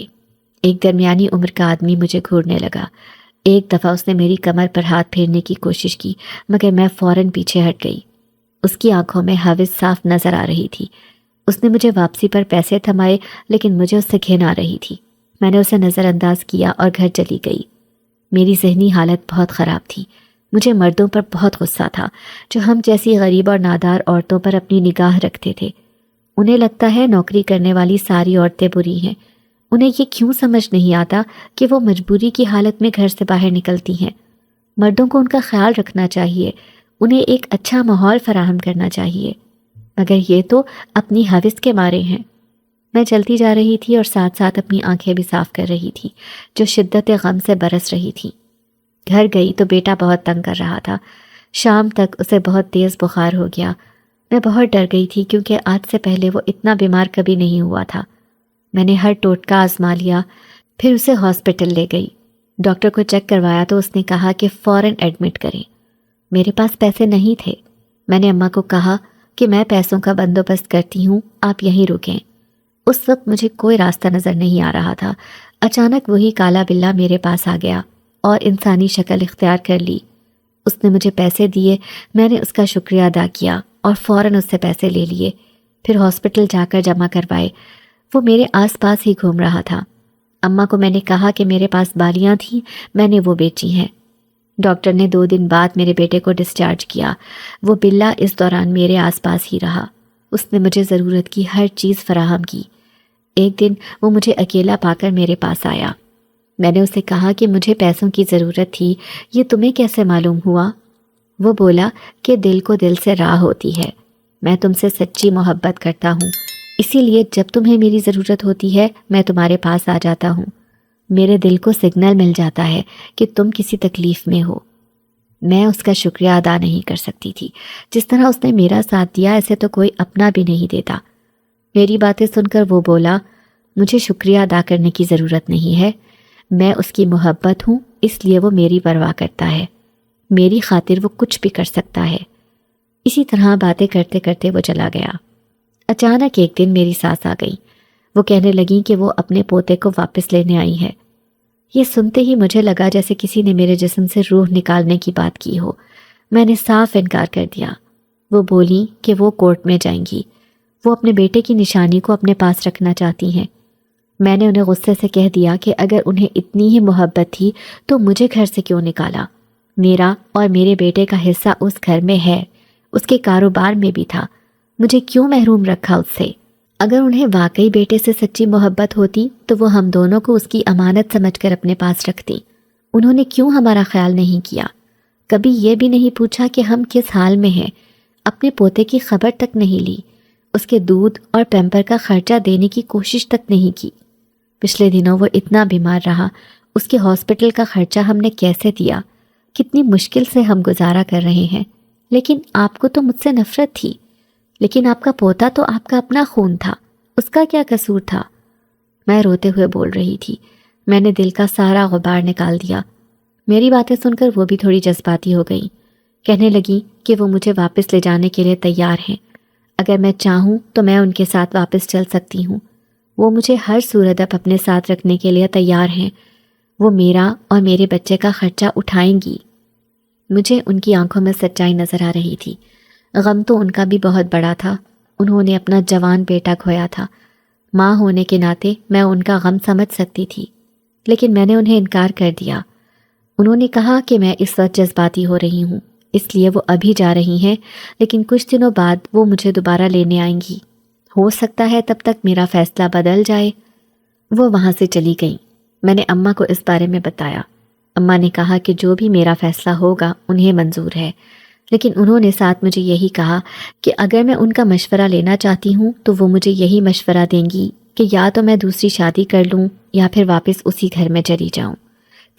ایک درمیانی عمر کا آدمی مجھے گھورنے لگا۔ ایک دفعہ اس نے میری کمر پر ہاتھ پھیرنے کی کوشش کی، مگر میں فوراً پیچھے ہٹ گئی۔ اس کی آنکھوں میں ہوس صاف نظر آ رہی تھی۔ اس نے مجھے واپسی پر پیسے تھمائے، لیکن مجھے اس سے گھن آ رہی تھی۔ میں نے اسے نظر انداز کیا اور گھر چلی گئی۔ میری ذہنی حالت بہت خراب تھی۔ مجھے مردوں پر بہت غصہ تھا جو ہم جیسی غریب اور نادار عورتوں پر اپنی نگاہ رکھتے تھے۔ انہیں لگتا ہے نوکری کرنے والی ساری عورتیں بری ہیں۔ انہیں یہ کیوں سمجھ نہیں آتا کہ وہ مجبوری کی حالت میں گھر سے باہر نکلتی ہیں۔ مردوں کو ان کا خیال رکھنا چاہیے، انہیں ایک اچھا ماحول فراہم کرنا چاہیے، مگر یہ تو اپنی ہوس کے مارے ہیں۔ میں چلتی جا رہی تھی اور ساتھ ساتھ اپنی آنکھیں بھی صاف کر رہی تھی جو شدت غم سے برس رہی تھی۔ گھر گئی تو بیٹا بہت تنگ کر رہا تھا، شام تک اسے بہت تیز بخار ہو گیا۔ میں بہت ڈر گئی تھی کیونکہ آج سے پہلے وہ اتنا بیمار کبھی نہیں ہوا تھا۔ میں نے ہر ٹوٹکا آزما لیا، پھر اسے ہاسپٹل لے گئی۔ ڈاکٹر کو چیک کروایا تو اس نے کہا کہ فوراً ایڈمٹ کریں۔ میرے پاس پیسے نہیں تھے۔ میں نے اماں کو کہا کہ میں پیسوں کا بندوبست کرتی ہوں، آپ یہیں رکیں۔ اس وقت مجھے کوئی راستہ نظر نہیں آ رہا تھا۔ اچانک وہی کالا بلّا میرے پاس آ گیا اور انسانی شکل اختیار کر لی۔ اس نے مجھے پیسے دیے، میں نے اس کا شکریہ ادا کیا اور فوراً اس سے پیسے لے لیے، پھر ہاسپٹل جا کر جمع کروائے۔ وہ میرے آس پاس ہی گھوم رہا تھا۔ اماں کو میں نے کہا کہ میرے پاس بالیاں تھیں، میں نے وہ بیچی ہیں۔ ڈاکٹر نے 2 دن بعد میرے بیٹے کو ڈسچارج کیا۔ وہ بلّا اس دوران میرے آس پاس ہی رہا۔ اس نے مجھے ضرورت کی ہر چیز فراہم کی۔ ایک دن وہ مجھے اکیلا پا کر میرے پاس آیا۔ میں نے اسے کہا کہ مجھے پیسوں کی ضرورت تھی، یہ تمہیں کیسے معلوم ہوا؟ وہ بولا کہ دل کو دل سے راہ ہوتی ہے، میں تم سے سچی محبت کرتا ہوں، اسی لیے جب تمہیں میری ضرورت ہوتی ہے میں تمہارے پاس آ جاتا ہوں۔ میرے دل کو سگنل مل جاتا ہے کہ تم کسی تکلیف میں ہو۔ میں اس کا شکریہ ادا نہیں کر سکتی تھی۔ جس طرح اس نے میرا ساتھ دیا ایسے تو کوئی اپنا بھی نہیں دیتا۔ میری باتیں سن کر وہ بولا، مجھے شکریہ ادا کرنے کی ضرورت نہیں ہے، میں اس کی محبت ہوں، اس لیے وہ میری پرواہ کرتا ہے، میری خاطر وہ کچھ بھی کر سکتا ہے۔ اسی طرح باتیں کرتے کرتے وہ چلا گیا۔ اچانک ایک دن میری ساس آ گئی۔ وہ کہنے لگیں کہ وہ اپنے پوتے کو واپس لینے آئی ہے۔ یہ سنتے ہی مجھے لگا جیسے کسی نے میرے جسم سے روح نکالنے کی بات کی ہو۔ میں نے صاف انکار کر دیا۔ وہ بولیں کہ وہ کورٹ میں جائیں گی، وہ اپنے بیٹے کی نشانی کو اپنے پاس رکھنا چاہتی ہیں۔ میں نے انہیں غصے سے کہہ دیا کہ اگر انہیں اتنی ہی محبت تھی تو مجھے گھر سے کیوں نکالا؟ میرا اور میرے بیٹے کا حصہ اس گھر میں ہے، اس کے کاروبار میں بھی تھا، مجھے کیوں محروم رکھا اس سے؟ اگر انہیں واقعی بیٹے سے سچی محبت ہوتی تو وہ ہم دونوں کو اس کی امانت سمجھ کر اپنے پاس رکھتی۔ انہوں نے کیوں ہمارا خیال نہیں کیا؟ کبھی یہ بھی نہیں پوچھا کہ ہم کس حال میں ہیں، اپنے پوتے کی خبر تک نہیں لی، اس کے دودھ اور پیمپر کا خرچہ دینے کی کوشش تک نہیں کی۔ پچھلے دنوں وہ اتنا بیمار رہا، اس کے ہاسپٹل کا خرچہ ہم نے کیسے دیا؟ کتنی مشکل سے ہم گزارا کر رہے ہیں، لیکن آپ کو تو مجھ سے نفرت تھی۔ لیکن آپ کا پوتا تو آپ کا اپنا خون تھا، اس کا کیا قصور تھا؟ میں روتے ہوئے بول رہی تھی۔ میں نے دل کا سارا غبار نکال دیا۔ میری باتیں سن کر وہ بھی تھوڑی جذباتی ہو گئیں۔ کہنے لگی کہ وہ مجھے واپس لے جانے کے لیے تیار ہیں، اگر میں چاہوں تو میں ان کے ساتھ واپس چل سکتی ہوں۔ وہ مجھے ہر صورت اب اپنے ساتھ رکھنے کے لیے تیار ہیں۔ وہ میرا اور میرے بچے کا خرچہ اٹھائیں گی۔ مجھے ان کی آنکھوں میں سچائی نظر آ رہی تھی۔ غم تو ان کا بھی بہت بڑا تھا، انہوں نے اپنا جوان بیٹا کھویا تھا۔ ماں ہونے کے ناطے میں ان کا غم سمجھ سکتی تھی، لیکن میں نے انہیں انکار کر دیا۔ انہوں نے کہا کہ میں اس وقت جذباتی ہو رہی ہوں، اس لیے وہ ابھی جا رہی ہیں، لیکن کچھ دنوں بعد وہ مجھے دوبارہ لینے آئیں گی۔ ہو سکتا ہے تب تک میرا فیصلہ بدل جائے۔ وہ وہاں سے چلی گئیں۔ میں نے اماں کو اس بارے میں بتایا۔ اماں نے کہا کہ جو بھی میرا فیصلہ ہوگا انہیں منظور ہے، لیکن انہوں نے ساتھ مجھے یہی کہا کہ اگر میں ان کا مشورہ لینا چاہتی ہوں تو وہ مجھے یہی مشورہ دیں گی کہ یا تو میں دوسری شادی کر لوں یا پھر واپس اسی گھر میں چلی جاؤں۔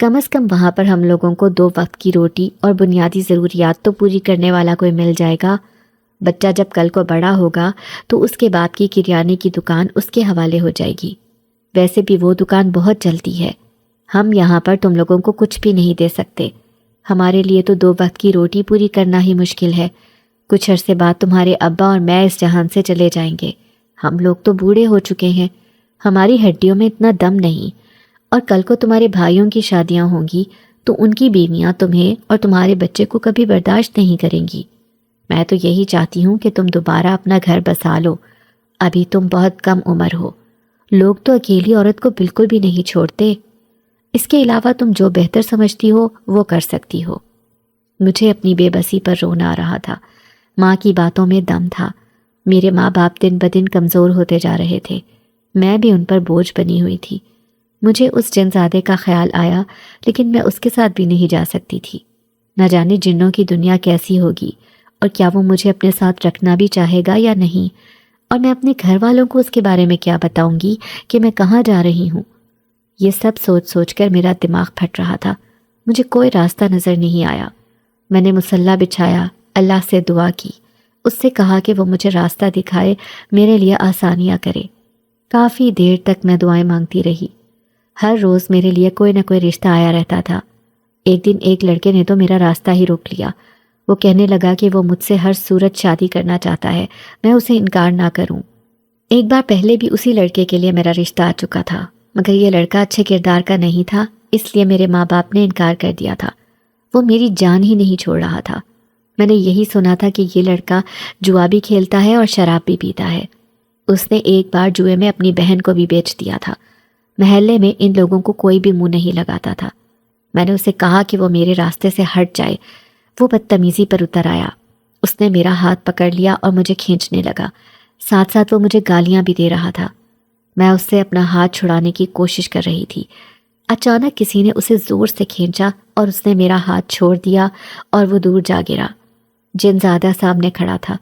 کم از کم وہاں پر ہم لوگوں کو 2 وقت کی روٹی اور بنیادی ضروریات تو پوری کرنے والا کوئی مل جائے گا۔ بچہ جب کل کو بڑا ہوگا تو اس کے باپ کی کریانے کی دکان اس کے حوالے ہو جائے گی۔ ویسے بھی وہ دکان بہت چلتی ہے، ہم یہاں پر تم لوگوں کو کچھ بھی نہیں دے سکتے۔ ہمارے لیے تو 2 وقت کی روٹی پوری کرنا ہی مشکل ہے۔ کچھ عرصے بعد تمہارے ابا اور میں اس جہان سے چلے جائیں گے۔ ہم لوگ تو بوڑھے ہو چکے ہیں، ہماری ہڈیوں میں اتنا دم نہیں، اور کل کو تمہارے بھائیوں کی شادیاں ہوں گی تو ان کی بیویاں تمہیں اور تمہارے بچے کو کبھی برداشت نہیں کریں گی۔ میں تو یہی چاہتی ہوں کہ تم دوبارہ اپنا گھر بسا لو، ابھی تم بہت کم عمر ہو، لوگ تو اکیلی عورت کو بالکل بھی نہیں چھوڑتے۔ اس کے علاوہ تم جو بہتر سمجھتی ہو وہ کر سکتی ہو۔ مجھے اپنی بے بسی پر رونا آ رہا تھا۔ ماں کی باتوں میں دم تھا۔ میرے ماں باپ دن بدن کمزور ہوتے جا رہے تھے، میں بھی ان پر بوجھ بنی ہوئی تھی۔ مجھے اس جنزادے کا خیال آیا، لیکن میں اس کے ساتھ بھی نہیں جا سکتی تھی۔ نہ جانے جنوں کی دنیا کیسی ہوگی اور کیا وہ مجھے اپنے ساتھ رکھنا بھی چاہے گا یا نہیں، اور میں اپنے گھر والوں کو اس کے بارے میں کیا بتاؤں گی کہ میں کہاں جا رہی ہوں۔ یہ سب سوچ سوچ کر میرا دماغ پھٹ رہا تھا۔ مجھے کوئی راستہ نظر نہیں آیا۔ میں نے مصلی بچھایا، اللہ سے دعا کی، اس سے کہا کہ وہ مجھے راستہ دکھائے، میرے لیے آسانیاں کرے۔ کافی دیر تک میں دعائیں مانگتی رہی۔ ہر روز میرے لیے کوئی نہ کوئی رشتہ آیا رہتا تھا۔ ایک دن ایک لڑکے نے تو میرا راستہ ہی روک لیا۔ وہ کہنے لگا کہ وہ مجھ سے ہر صورت شادی کرنا چاہتا ہے، میں اسے انکار نہ کروں۔ ایک بار پہلے بھی اسی لڑکے کے لیے میرا رشتہ آ چکا تھا، مگر یہ لڑکا اچھے کردار کا نہیں تھا، اس لیے میرے ماں باپ نے انکار کر دیا تھا۔ وہ میری جان ہی نہیں چھوڑ رہا تھا۔ میں نے یہی سنا تھا کہ یہ لڑکا جوا بھی کھیلتا ہے اور شراب بھی پیتا ہے۔ اس نے ایک بار جوئے میں اپنی بہن کو بھی بیچ دیا تھا۔ محلے میں ان لوگوں کو کوئی بھی منہ نہیں لگاتا تھا۔ میں نے اسے کہا کہ وہ میرے راستے سے ہٹ جائے۔ وہ بدتمیزی پر اتر آیا۔ اس نے میرا ہاتھ پکڑ لیا اور مجھے کھینچنے لگا، ساتھ ساتھ وہ مجھے گالیاں بھی دے رہا تھا۔ میں اس سے اپنا ہاتھ چھڑانے کی کوشش کر رہی تھی۔ اچانک کسی نے اسے زور سے کھینچا اور اس نے میرا ہاتھ چھوڑ دیا اور وہ دور جا گرا۔ جن زیادہ سامنے کھڑا تھا،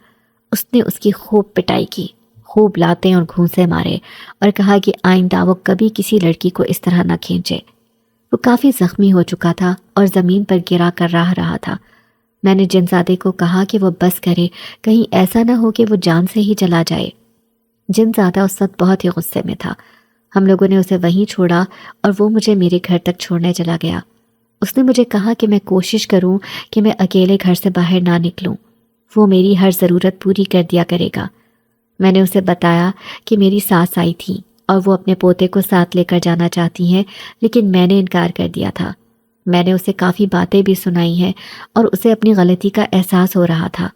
اس نے اس کی خوب پٹائی کی، خوب لاتیں اور گھونسے مارے اور کہا کہ آئندہ وہ کبھی کسی لڑکی کو اس طرح نہ کھینچے۔ وہ کافی زخمی ہو چکا تھا اور زمین پر گرا کر رہا تھا۔ میں نے جنزادے کو کہا کہ وہ بس کرے، کہیں ایسا نہ ہو کہ وہ جان سے ہی چلا جائے۔ جنزادہ اس وقت بہت ہی غصے میں تھا۔ ہم لوگوں نے اسے وہیں چھوڑا اور وہ مجھے میرے گھر تک چھوڑنے چلا گیا۔ اس نے مجھے کہا کہ میں کوشش کروں کہ میں اکیلے گھر سے باہر نہ نکلوں، وہ میری ہر ضرورت پوری کر دیا کرے گا۔ میں نے اسے بتایا کہ میری ساس آئی تھی اور وہ اپنے پوتے کو ساتھ لے کر جانا چاہتی ہیں، لیکن میں نے انکار کر دیا تھا۔ میں نے اسے کافی باتیں بھی سنائی ہیں اور اسے اپنی غلطی کا احساس ہو رہا تھا۔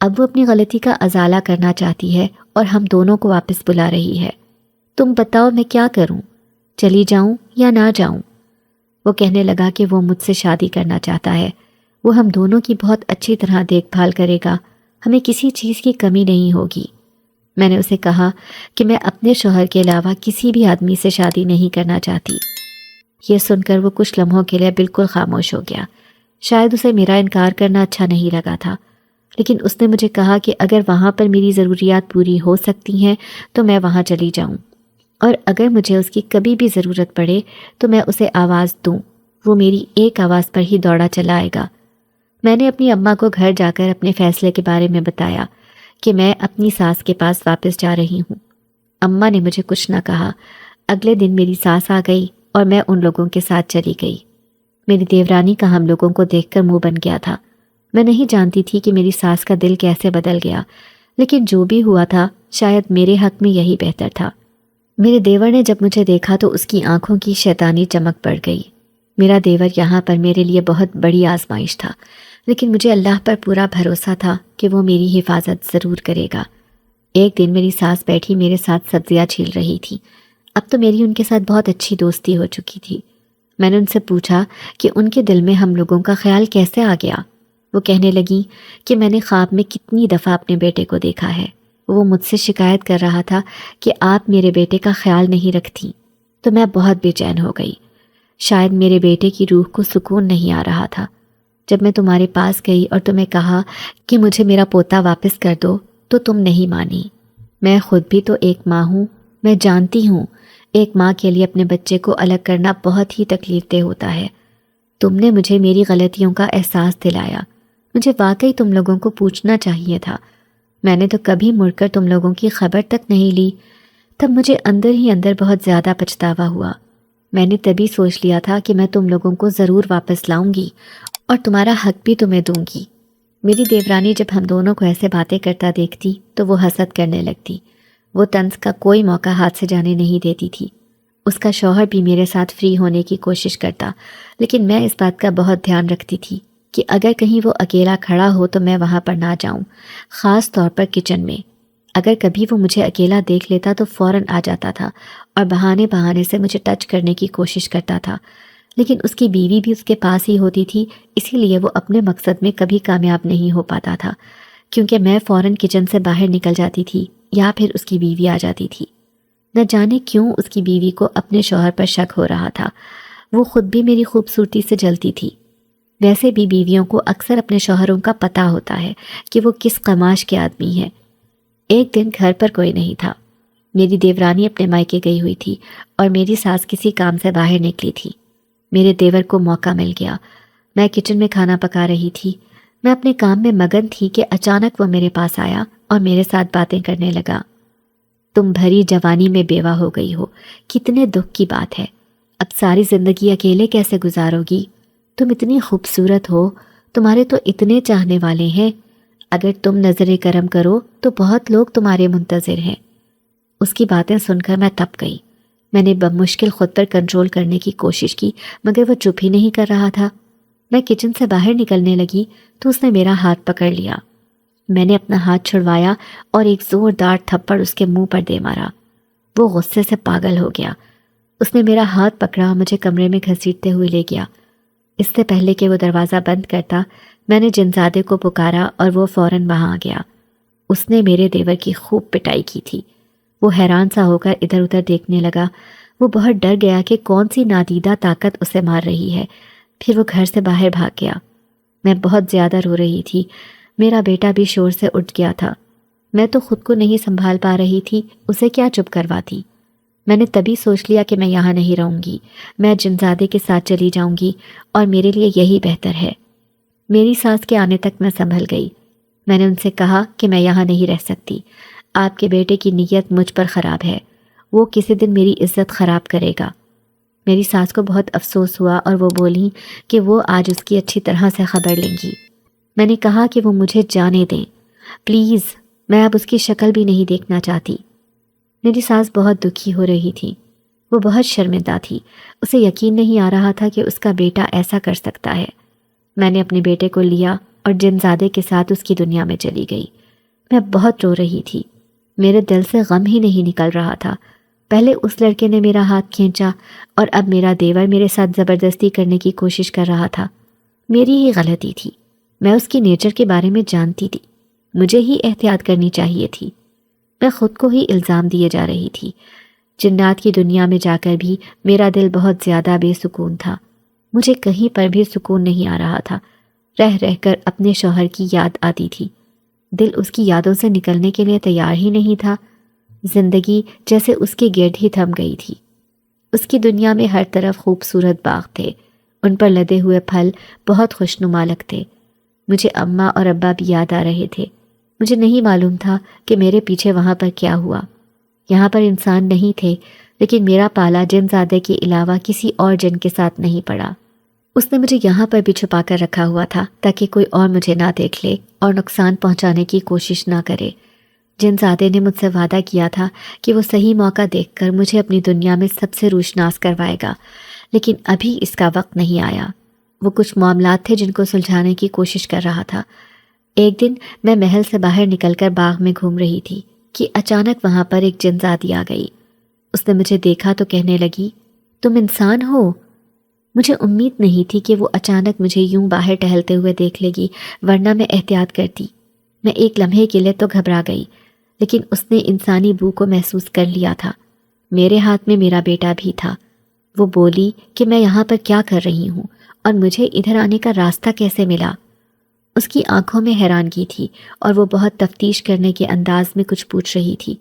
اب وہ اپنی غلطی کا ازالہ کرنا چاہتی ہے اور ہم دونوں کو واپس بلا رہی ہے۔ تم بتاؤ میں کیا کروں، چلی جاؤں یا نہ جاؤں؟ وہ کہنے لگا کہ وہ مجھ سے شادی کرنا چاہتا ہے، وہ ہم دونوں کی بہت اچھی طرح دیکھ بھال کرے گا، ہمیں کسی چیز کی کمی نہیں ہوگی۔ میں نے اسے کہا کہ میں اپنے شوہر کے علاوہ کسی بھی آدمی سے شادی نہیں کرنا چاہتی۔ یہ سن کر وہ کچھ لمحوں کے لیے بالکل خاموش ہو گیا۔ شاید اسے میرا انکار کرنا اچھا نہیں لگا تھا، لیکن اس نے مجھے کہا کہ اگر وہاں پر میری ضروریات پوری ہو سکتی ہیں تو میں وہاں چلی جاؤں، اور اگر مجھے اس کی کبھی بھی ضرورت پڑے تو میں اسے آواز دوں، وہ میری ایک آواز پر ہی دوڑا چلا آئے گا۔ میں نے اپنی اماں کو گھر جا کر اپنے فیصلے کے بارے میں بتایا کہ میں اپنی ساس کے پاس واپس جا رہی ہوں۔ اماں نے مجھے کچھ نہ کہا۔ اگلے دن میری ساس آ گئی اور میں ان لوگوں کے ساتھ چلی گئی۔ میری دیورانی کا ہم لوگوں کو دیکھ کر منہ بن گیا تھا۔ میں نہیں جانتی تھی کہ میری ساس کا دل کیسے بدل گیا، لیکن جو بھی ہوا تھا شاید میرے حق میں یہی بہتر تھا۔ میرے دیور نے جب مجھے دیکھا تو اس کی آنکھوں کی شیطانی چمک پڑ گئی۔ میرا دیور یہاں پر میرے لیے بہت بڑی آزمائش تھا، لیکن مجھے اللہ پر پورا بھروسہ تھا کہ وہ میری حفاظت ضرور کرے گا۔ ایک دن میری ساس بیٹھی میرے ساتھ سبزیاں چھیل رہی تھی۔ اب تو میری ان کے ساتھ بہت اچھی دوستی ہو چکی تھی۔ میں نے ان سے پوچھا کہ ان کے دل میں ہم لوگوں کا خیال کیسے آ گیا۔ وہ کہنے لگی کہ میں نے خواب میں کتنی دفعہ اپنے بیٹے کو دیکھا ہے، وہ مجھ سے شکایت کر رہا تھا کہ آپ میرے بیٹے کا خیال نہیں رکھتی، تو میں بہت بے چین ہو گئی۔ شاید میرے بیٹے کی روح کو سکون نہیں آ رہا تھا۔ جب میں تمہارے پاس گئی اور تمہیں کہا کہ مجھے میرا پوتا واپس کر دو تو تم نہیں مانی۔ میں خود بھی تو ایک ماں ہوں، میں جانتی ہوں ایک ماں کے لیے اپنے بچے کو الگ کرنا بہت ہی تکلیف دہ ہوتا ہے۔ تم نے مجھے میری غلطیوں کا احساس دلایا۔ مجھے واقعی تم لوگوں کو پوچھنا چاہیے تھا۔ میں نے تو کبھی مڑ کر تم لوگوں کی خبر تک نہیں لی۔ تب مجھے اندر ہی اندر بہت زیادہ پچھتاوا ہوا۔ میں نے تبھی سوچ لیا تھا کہ میں تم لوگوں کو ضرور واپس لاؤں گی اور تمہارا حق بھی تمہیں دوں گی۔ میری دیورانی جب ہم دونوں کو ایسے باتیں کرتا دیکھتی تو وہ حسد کرنے لگتی۔ وہ طنز کا کوئی موقع ہاتھ سے جانے نہیں دیتی تھی۔ اس کا شوہر بھی میرے ساتھ فری ہونے کی کوشش کرتا، لیکن میں اس بات کا بہت دھیان رکھتی تھی کہ اگر کہیں وہ اکیلا کھڑا ہو تو میں وہاں پر نہ جاؤں، خاص طور پر کچن میں۔ اگر کبھی وہ مجھے اکیلا دیکھ لیتا تو فوراً آ جاتا تھا اور بہانے سے مجھے ٹچ کرنے کی کوشش کرتا تھا، لیکن اس کی بیوی بھی اس کے پاس ہی ہوتی تھی، اسی لیے وہ اپنے مقصد میں کبھی کامیاب نہیں ہو پاتا تھا، کیونکہ میں فوراً کچن سے باہر نکل جاتی تھی یا پھر اس کی بیوی آ جاتی تھی۔ نہ جانے کیوں اس کی بیوی کو اپنے شوہر پر شک ہو رہا تھا، وہ خود بھی میری خوبصورتی سے جلتی تھی۔ ویسے بھی بیویوں کو اکثر اپنے شوہروں کا پتہ ہوتا ہے کہ وہ کس قماش کے آدمی ہیں۔ ایک دن گھر پر کوئی نہیں تھا۔ میری دیورانی اپنے مائکے گئی ہوئی تھی اور میری ساس کسی کام سے باہر نکلی تھی۔ میرے دیور کو موقع مل گیا۔ میں کچن میں کھانا پکا رہی تھی۔ میں اپنے کام میں مگن تھی کہ اچانک وہ میرے پاس آیا اور میرے ساتھ باتیں کرنے لگا۔ تم بھری جوانی میں بیوہ ہو گئی ہو، کتنے دکھ کی بات ہے۔ اب ساری زندگی اکیلے کیسے گزارو گی؟ تم اتنی خوبصورت ہو، تمہارے تو اتنے چاہنے والے ہیں، اگر تم نظر کرم کرو تو بہت لوگ تمہارے منتظر ہیں۔ اس کی باتیں سن کر میں تپ گئی۔ میں نے بمشکل خود پر کنٹرول کرنے کی کوشش کی، مگر وہ چپ ہی نہیں کر رہا تھا۔ میں کچن سے باہر نکلنے لگی تو اس نے میرا ہاتھ پکڑ لیا۔ میں نے اپنا ہاتھ چھڑوایا اور ایک زوردار تھپڑ اس کے منہ پر دے مارا۔ وہ غصے سے پاگل ہو گیا۔ اس نے میرا ہاتھ پکڑا، مجھے کمرے میں گھسیٹتے ہوئے لے گیا۔ اس سے پہلے کہ وہ دروازہ بند کرتا، میں نے جنزادے کو پکارا اور وہ فوراً وہاں آ گیا۔ اس نے میرے دیور کی خوب پٹائی کی تھی۔ وہ حیران سا ہو کر ادھر ادھر دیکھنے لگا۔ وہ بہت ڈر گیا کہ کون سی نادیدہ طاقت اسے مار رہی ہے، پھر وہ گھر سے باہر بھاگ گیا۔ میں بہت زیادہ رو رہی تھی۔ میرا بیٹا بھی شور سے اٹھ گیا تھا۔ میں تو خود کو نہیں سنبھال پا رہی تھی، اسے کیا چپ کرواتی۔ میں نے تبھی سوچ لیا کہ میں یہاں نہیں رہوں گی، میں جنزادے کے ساتھ چلی جاؤں گی اور میرے لیے یہی بہتر ہے۔ میری ساس کے آنے تک میں سنبھل گئی۔ میں نے ان سے کہا کہ میں یہاں نہیں رہ سکتی۔ آپ کے بیٹے کی نیت مجھ پر خراب ہے، وہ کسی دن میری عزت خراب کرے گا۔ میری ساس کو بہت افسوس ہوا اور وہ بولی کہ وہ آج اس کی اچھی طرح سے خبر لیں گی۔ میں نے کہا کہ وہ مجھے جانے دیں پلیز، میں اب اس کی شکل بھی نہیں دیکھنا چاہتی۔ میری ساس بہت دکھی ہو رہی تھی۔ وہ بہت شرمندہ تھی۔ اسے یقین نہیں آ رہا تھا کہ اس کا بیٹا ایسا کر سکتا ہے۔ میں نے اپنے بیٹے کو لیا اور جنزادے کے ساتھ اس کی دنیا میں چلی گئی۔ میں بہت رو رہی تھی۔ میرے دل سے غم ہی نہیں نکل رہا تھا۔ پہلے اس لڑکے نے میرا ہاتھ کھینچا اور اب میرا دیور میرے ساتھ زبردستی کرنے کی کوشش کر رہا تھا۔ میری ہی غلطی تھی۔ میں اس کی نیچر کے بارے میں جانتی تھی، مجھے ہی احتیاط کرنی چاہیے تھی۔ میں خود کو ہی الزام دیے جا رہی تھی۔ جنات کی دنیا میں جا کر بھی میرا دل بہت زیادہ بے سکون تھا۔ مجھے کہیں پر بھی سکون نہیں آ رہا تھا۔ رہ رہ کر اپنے شوہر کی یاد آتی تھی۔ دل اس کی یادوں سے نکلنے کے لیے تیار ہی نہیں تھا۔ زندگی جیسے اس کے گرد ہی تھم گئی تھی۔ اس کی دنیا میں ہر طرف خوبصورت باغ تھے، ان پر لدے ہوئے پھل بہت خوشنما لگتے۔ مجھے اماں اور ابا بھی یاد آ رہے تھے۔ مجھے نہیں معلوم تھا کہ میرے پیچھے وہاں پر کیا ہوا۔ یہاں پر انسان نہیں تھے، لیکن میرا پالا جنزادے کے علاوہ کسی اور جن کے ساتھ نہیں پڑا۔ اس نے مجھے یہاں پر بھی چھپا کر رکھا ہوا تھا تاکہ کوئی اور مجھے نہ دیکھ لے اور نقصان پہنچانے کی کوشش نہ کرے۔ جنزادے نے مجھ سے وعدہ کیا تھا کہ وہ صحیح موقع دیکھ کر مجھے اپنی دنیا میں سب سے روشناس کروائے گا، لیکن ابھی اس کا وقت نہیں آیا۔ وہ کچھ معاملات تھے جن کو سلجھانے کی کوشش کر رہا تھا۔ ایک دن میں محل سے باہر نکل کر باغ میں گھوم رہی تھی کہ اچانک وہاں پر ایک جنزادی آ گئی۔ اس نے مجھے دیکھا تو کہنے لگی، تم انسان ہو؟ مجھے امید نہیں تھی کہ وہ اچانک مجھے یوں باہر ٹہلتے ہوئے دیکھ لے گی، ورنہ میں احتیاط کرتی۔ میں ایک لمحے کے لیے تو گھبرا گئی، لیکن اس نے انسانی بو کو محسوس کر لیا تھا۔ میرے ہاتھ میں میرا بیٹا بھی تھا۔ وہ بولی کہ میں یہاں پر کیا کر رہی ہوں اور مجھے ادھر آنے کا راستہ کیسے ملا۔ اس کی آنکھوں میں حیرانگی تھی اور وہ بہت تفتیش کرنے کے انداز میں کچھ پوچھ رہی تھی۔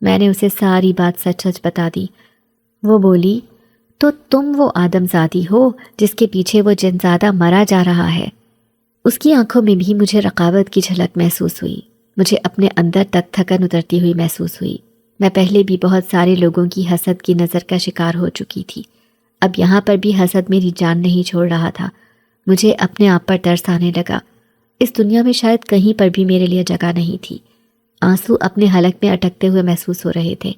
میں نے اسے ساری بات سچ سچ بتا دی۔ وہ بولی، تو تم وہ آدم زادی ہو جس کے پیچھے وہ جنزادہ مرا جا رہا ہے؟ اس کی آنکھوں میں بھی مجھے رقابت کی جھلک محسوس ہوئی۔ مجھے اپنے اندر تک تھکن اترتی ہوئی محسوس ہوئی۔ میں پہلے بھی بہت سارے لوگوں کی حسد کی نظر کا شکار ہو چکی تھی، اب یہاں پر بھی حسد میری جان نہیں چھوڑ رہا تھا۔ مجھے اپنے آپ پر ترس آنے لگا۔ اس دنیا میں شاید کہیں پر بھی میرے لیے جگہ نہیں تھی۔ آنسو اپنے حلق میں اٹکتے ہوئے محسوس ہو رہے تھے۔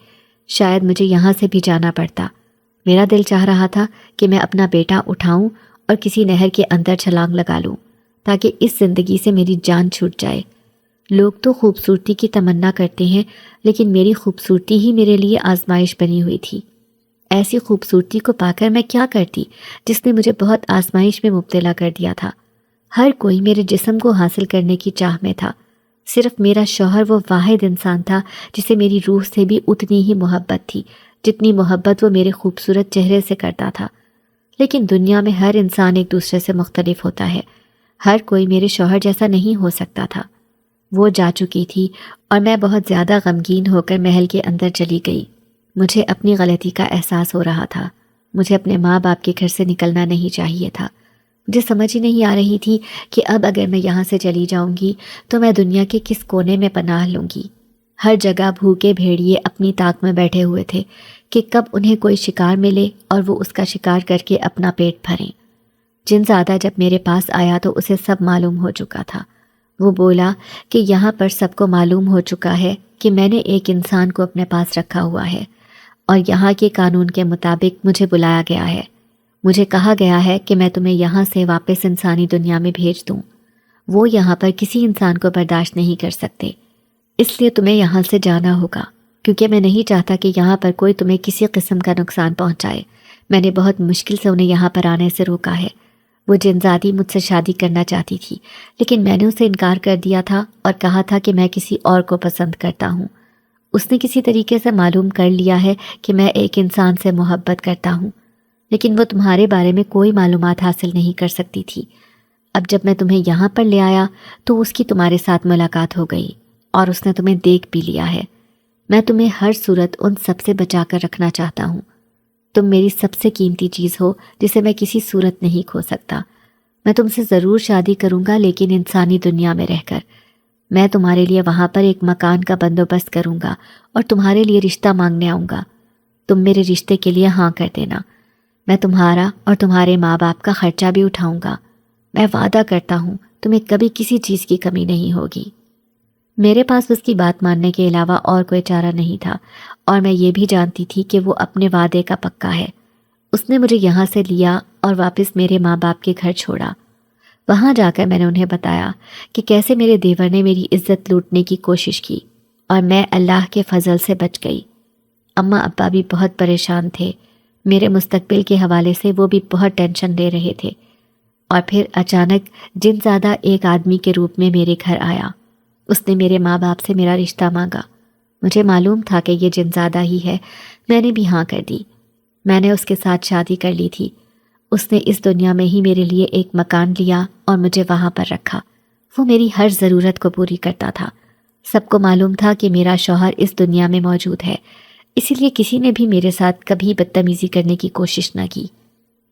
شاید مجھے یہاں سے بھی جانا پڑتا۔ میرا دل چاہ رہا تھا کہ میں اپنا بیٹا اٹھاؤں اور کسی نہر کے اندر چھلانگ لگا لوں تاکہ اس زندگی سے میری جان چھوٹ جائے۔ لوگ تو خوبصورتی کی تمنا کرتے ہیں، لیکن میری خوبصورتی ہی میرے لیے آزمائش بنی ہوئی تھی۔ ایسی خوبصورتی کو پا کر میں کیا کرتی جس نے مجھے بہت آزمائش میں مبتلا کر دیا تھا۔ ہر کوئی میرے جسم کو حاصل کرنے کی چاہ میں تھا۔ صرف میرا شوہر وہ واحد انسان تھا جسے میری روح سے بھی اتنی ہی محبت تھی جتنی محبت وہ میرے خوبصورت چہرے سے کرتا تھا۔ لیکن دنیا میں ہر انسان ایک دوسرے سے مختلف ہوتا ہے، ہر کوئی میرے شوہر جیسا نہیں ہو سکتا تھا۔ وہ جا چکی تھی اور میں بہت زیادہ غمگین ہو کر محل کے اندر چلی گئی۔ مجھے اپنی غلطی کا احساس ہو رہا تھا، مجھے اپنے ماں باپ کے گھر سے نکلنا نہیں چاہیے تھا۔ مجھے سمجھ ہی نہیں آ رہی تھی کہ اب اگر میں یہاں سے چلی جاؤں گی تو میں دنیا کے کس کونے میں پناہ لوں گی۔ ہر جگہ بھوکے بھیڑیے اپنی طاق میں بیٹھے ہوئے تھے کہ کب انہیں کوئی شکار ملے اور وہ اس کا شکار کر کے اپنا پیٹ بھریں۔ جنزادہ جب میرے پاس آیا تو اسے سب معلوم ہو چکا تھا۔ وہ بولا کہ یہاں پر سب کو معلوم ہو چکا ہے کہ میں نے ایک انسان کو اپنے پاس رکھا ہوا ہے اور یہاں کے قانون کے مطابق مجھے بلایا گیا ہے۔ مجھے کہا گیا ہے کہ میں تمہیں یہاں سے واپس انسانی دنیا میں بھیج دوں۔ وہ یہاں پر کسی انسان کو برداشت نہیں کر سکتے، اس لیے تمہیں یہاں سے جانا ہوگا، کیونکہ میں نہیں چاہتا کہ یہاں پر کوئی تمہیں کسی قسم کا نقصان پہنچائے۔ میں نے بہت مشکل سے انہیں یہاں پر آنے سے روکا ہے۔ وہ جنزادی مجھ سے شادی کرنا چاہتی تھی، لیکن میں نے اسے انکار کر دیا تھا اور کہا تھا کہ میں کسی اور کو پسند کرتا ہوں۔ اس نے کسی طریقے سے معلوم کر لیا ہے کہ میں ایک انسان سے محبت کرتا ہوں، لیکن وہ تمہارے بارے میں کوئی معلومات حاصل نہیں کر سکتی تھی۔ اب جب میں تمہیں یہاں پر لے آیا تو اس کی تمہارے ساتھ ملاقات ہو گئی اور اس نے تمہیں دیکھ بھی لیا ہے۔ میں تمہیں ہر صورت ان سب سے بچا کر رکھنا چاہتا ہوں۔ تم میری سب سے قیمتی چیز ہو جسے میں کسی صورت نہیں کھو سکتا۔ میں تم سے ضرور شادی کروں گا، لیکن انسانی دنیا میں رہ کر۔ میں تمہارے لیے وہاں پر ایک مکان کا بندوبست کروں گا اور تمہارے لیے رشتہ مانگنے آؤں گا۔ تم میرے رشتے کے لیے ہاں کر دینا۔ میں تمہارا اور تمہارے ماں باپ کا خرچہ بھی اٹھاؤں گا۔ میں وعدہ کرتا ہوں تمہیں کبھی کسی چیز کی کمی نہیں ہوگی۔ میرے پاس اس کی بات ماننے کے علاوہ اور کوئی چارہ نہیں تھا، اور میں یہ بھی جانتی تھی کہ وہ اپنے وعدے کا پکا ہے۔ اس نے مجھے یہاں سے لیا اور واپس میرے ماں باپ کے گھر چھوڑا۔ وہاں جا کر میں نے انہیں بتایا کہ کیسے میرے دیور نے میری عزت لوٹنے کی کوشش کی اور میں اللہ کے فضل سے بچ گئی۔ اماں ابا بھی بہت پریشان تھے، میرے مستقبل کے حوالے سے وہ بھی بہت ٹینشن لے رہے تھے۔ اور پھر اچانک جنزادہ ایک آدمی کے روپ میں میرے گھر آیا۔ اس نے میرے ماں باپ سے میرا رشتہ مانگا۔ مجھے معلوم تھا کہ یہ جنزادہ ہی ہے، میں نے بھی ہاں کر دی۔ میں نے اس کے ساتھ شادی کر لی تھی۔ اس نے اس دنیا میں ہی میرے لیے ایک مکان لیا اور مجھے وہاں پر رکھا۔ وہ میری ہر ضرورت کو پوری کرتا تھا۔ سب کو معلوم تھا کہ میرا شوہر اس دنیا میں موجود ہے، اسی لیے کسی نے بھی میرے ساتھ کبھی بدتمیزی کرنے کی کوشش نہ کی۔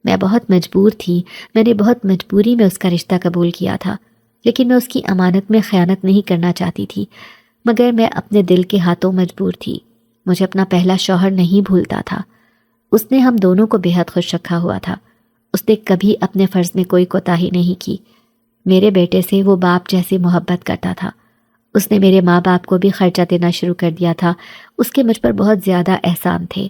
میں بہت مجبور تھی، میں نے بہت مجبوری میں اس کا رشتہ قبول کیا تھا، لیکن میں اس کی امانت میں خیانت نہیں کرنا چاہتی تھی، مگر میں اپنے دل کے ہاتھوں مجبور تھی۔ مجھے اپنا پہلا شوہر نہیں بھولتا تھا۔ اس نے ہم دونوں کو بے حد خوش رکھا ہوا تھا۔ اس نے کبھی اپنے فرض میں کوئی کوتاہی نہیں کی۔ میرے بیٹے سے وہ باپ جیسی محبت کرتا تھا۔ اس نے میرے ماں باپ کو بھی خرچہ دینا شروع کر دیا تھا۔ اس کے مجھ پر بہت زیادہ احسان تھے۔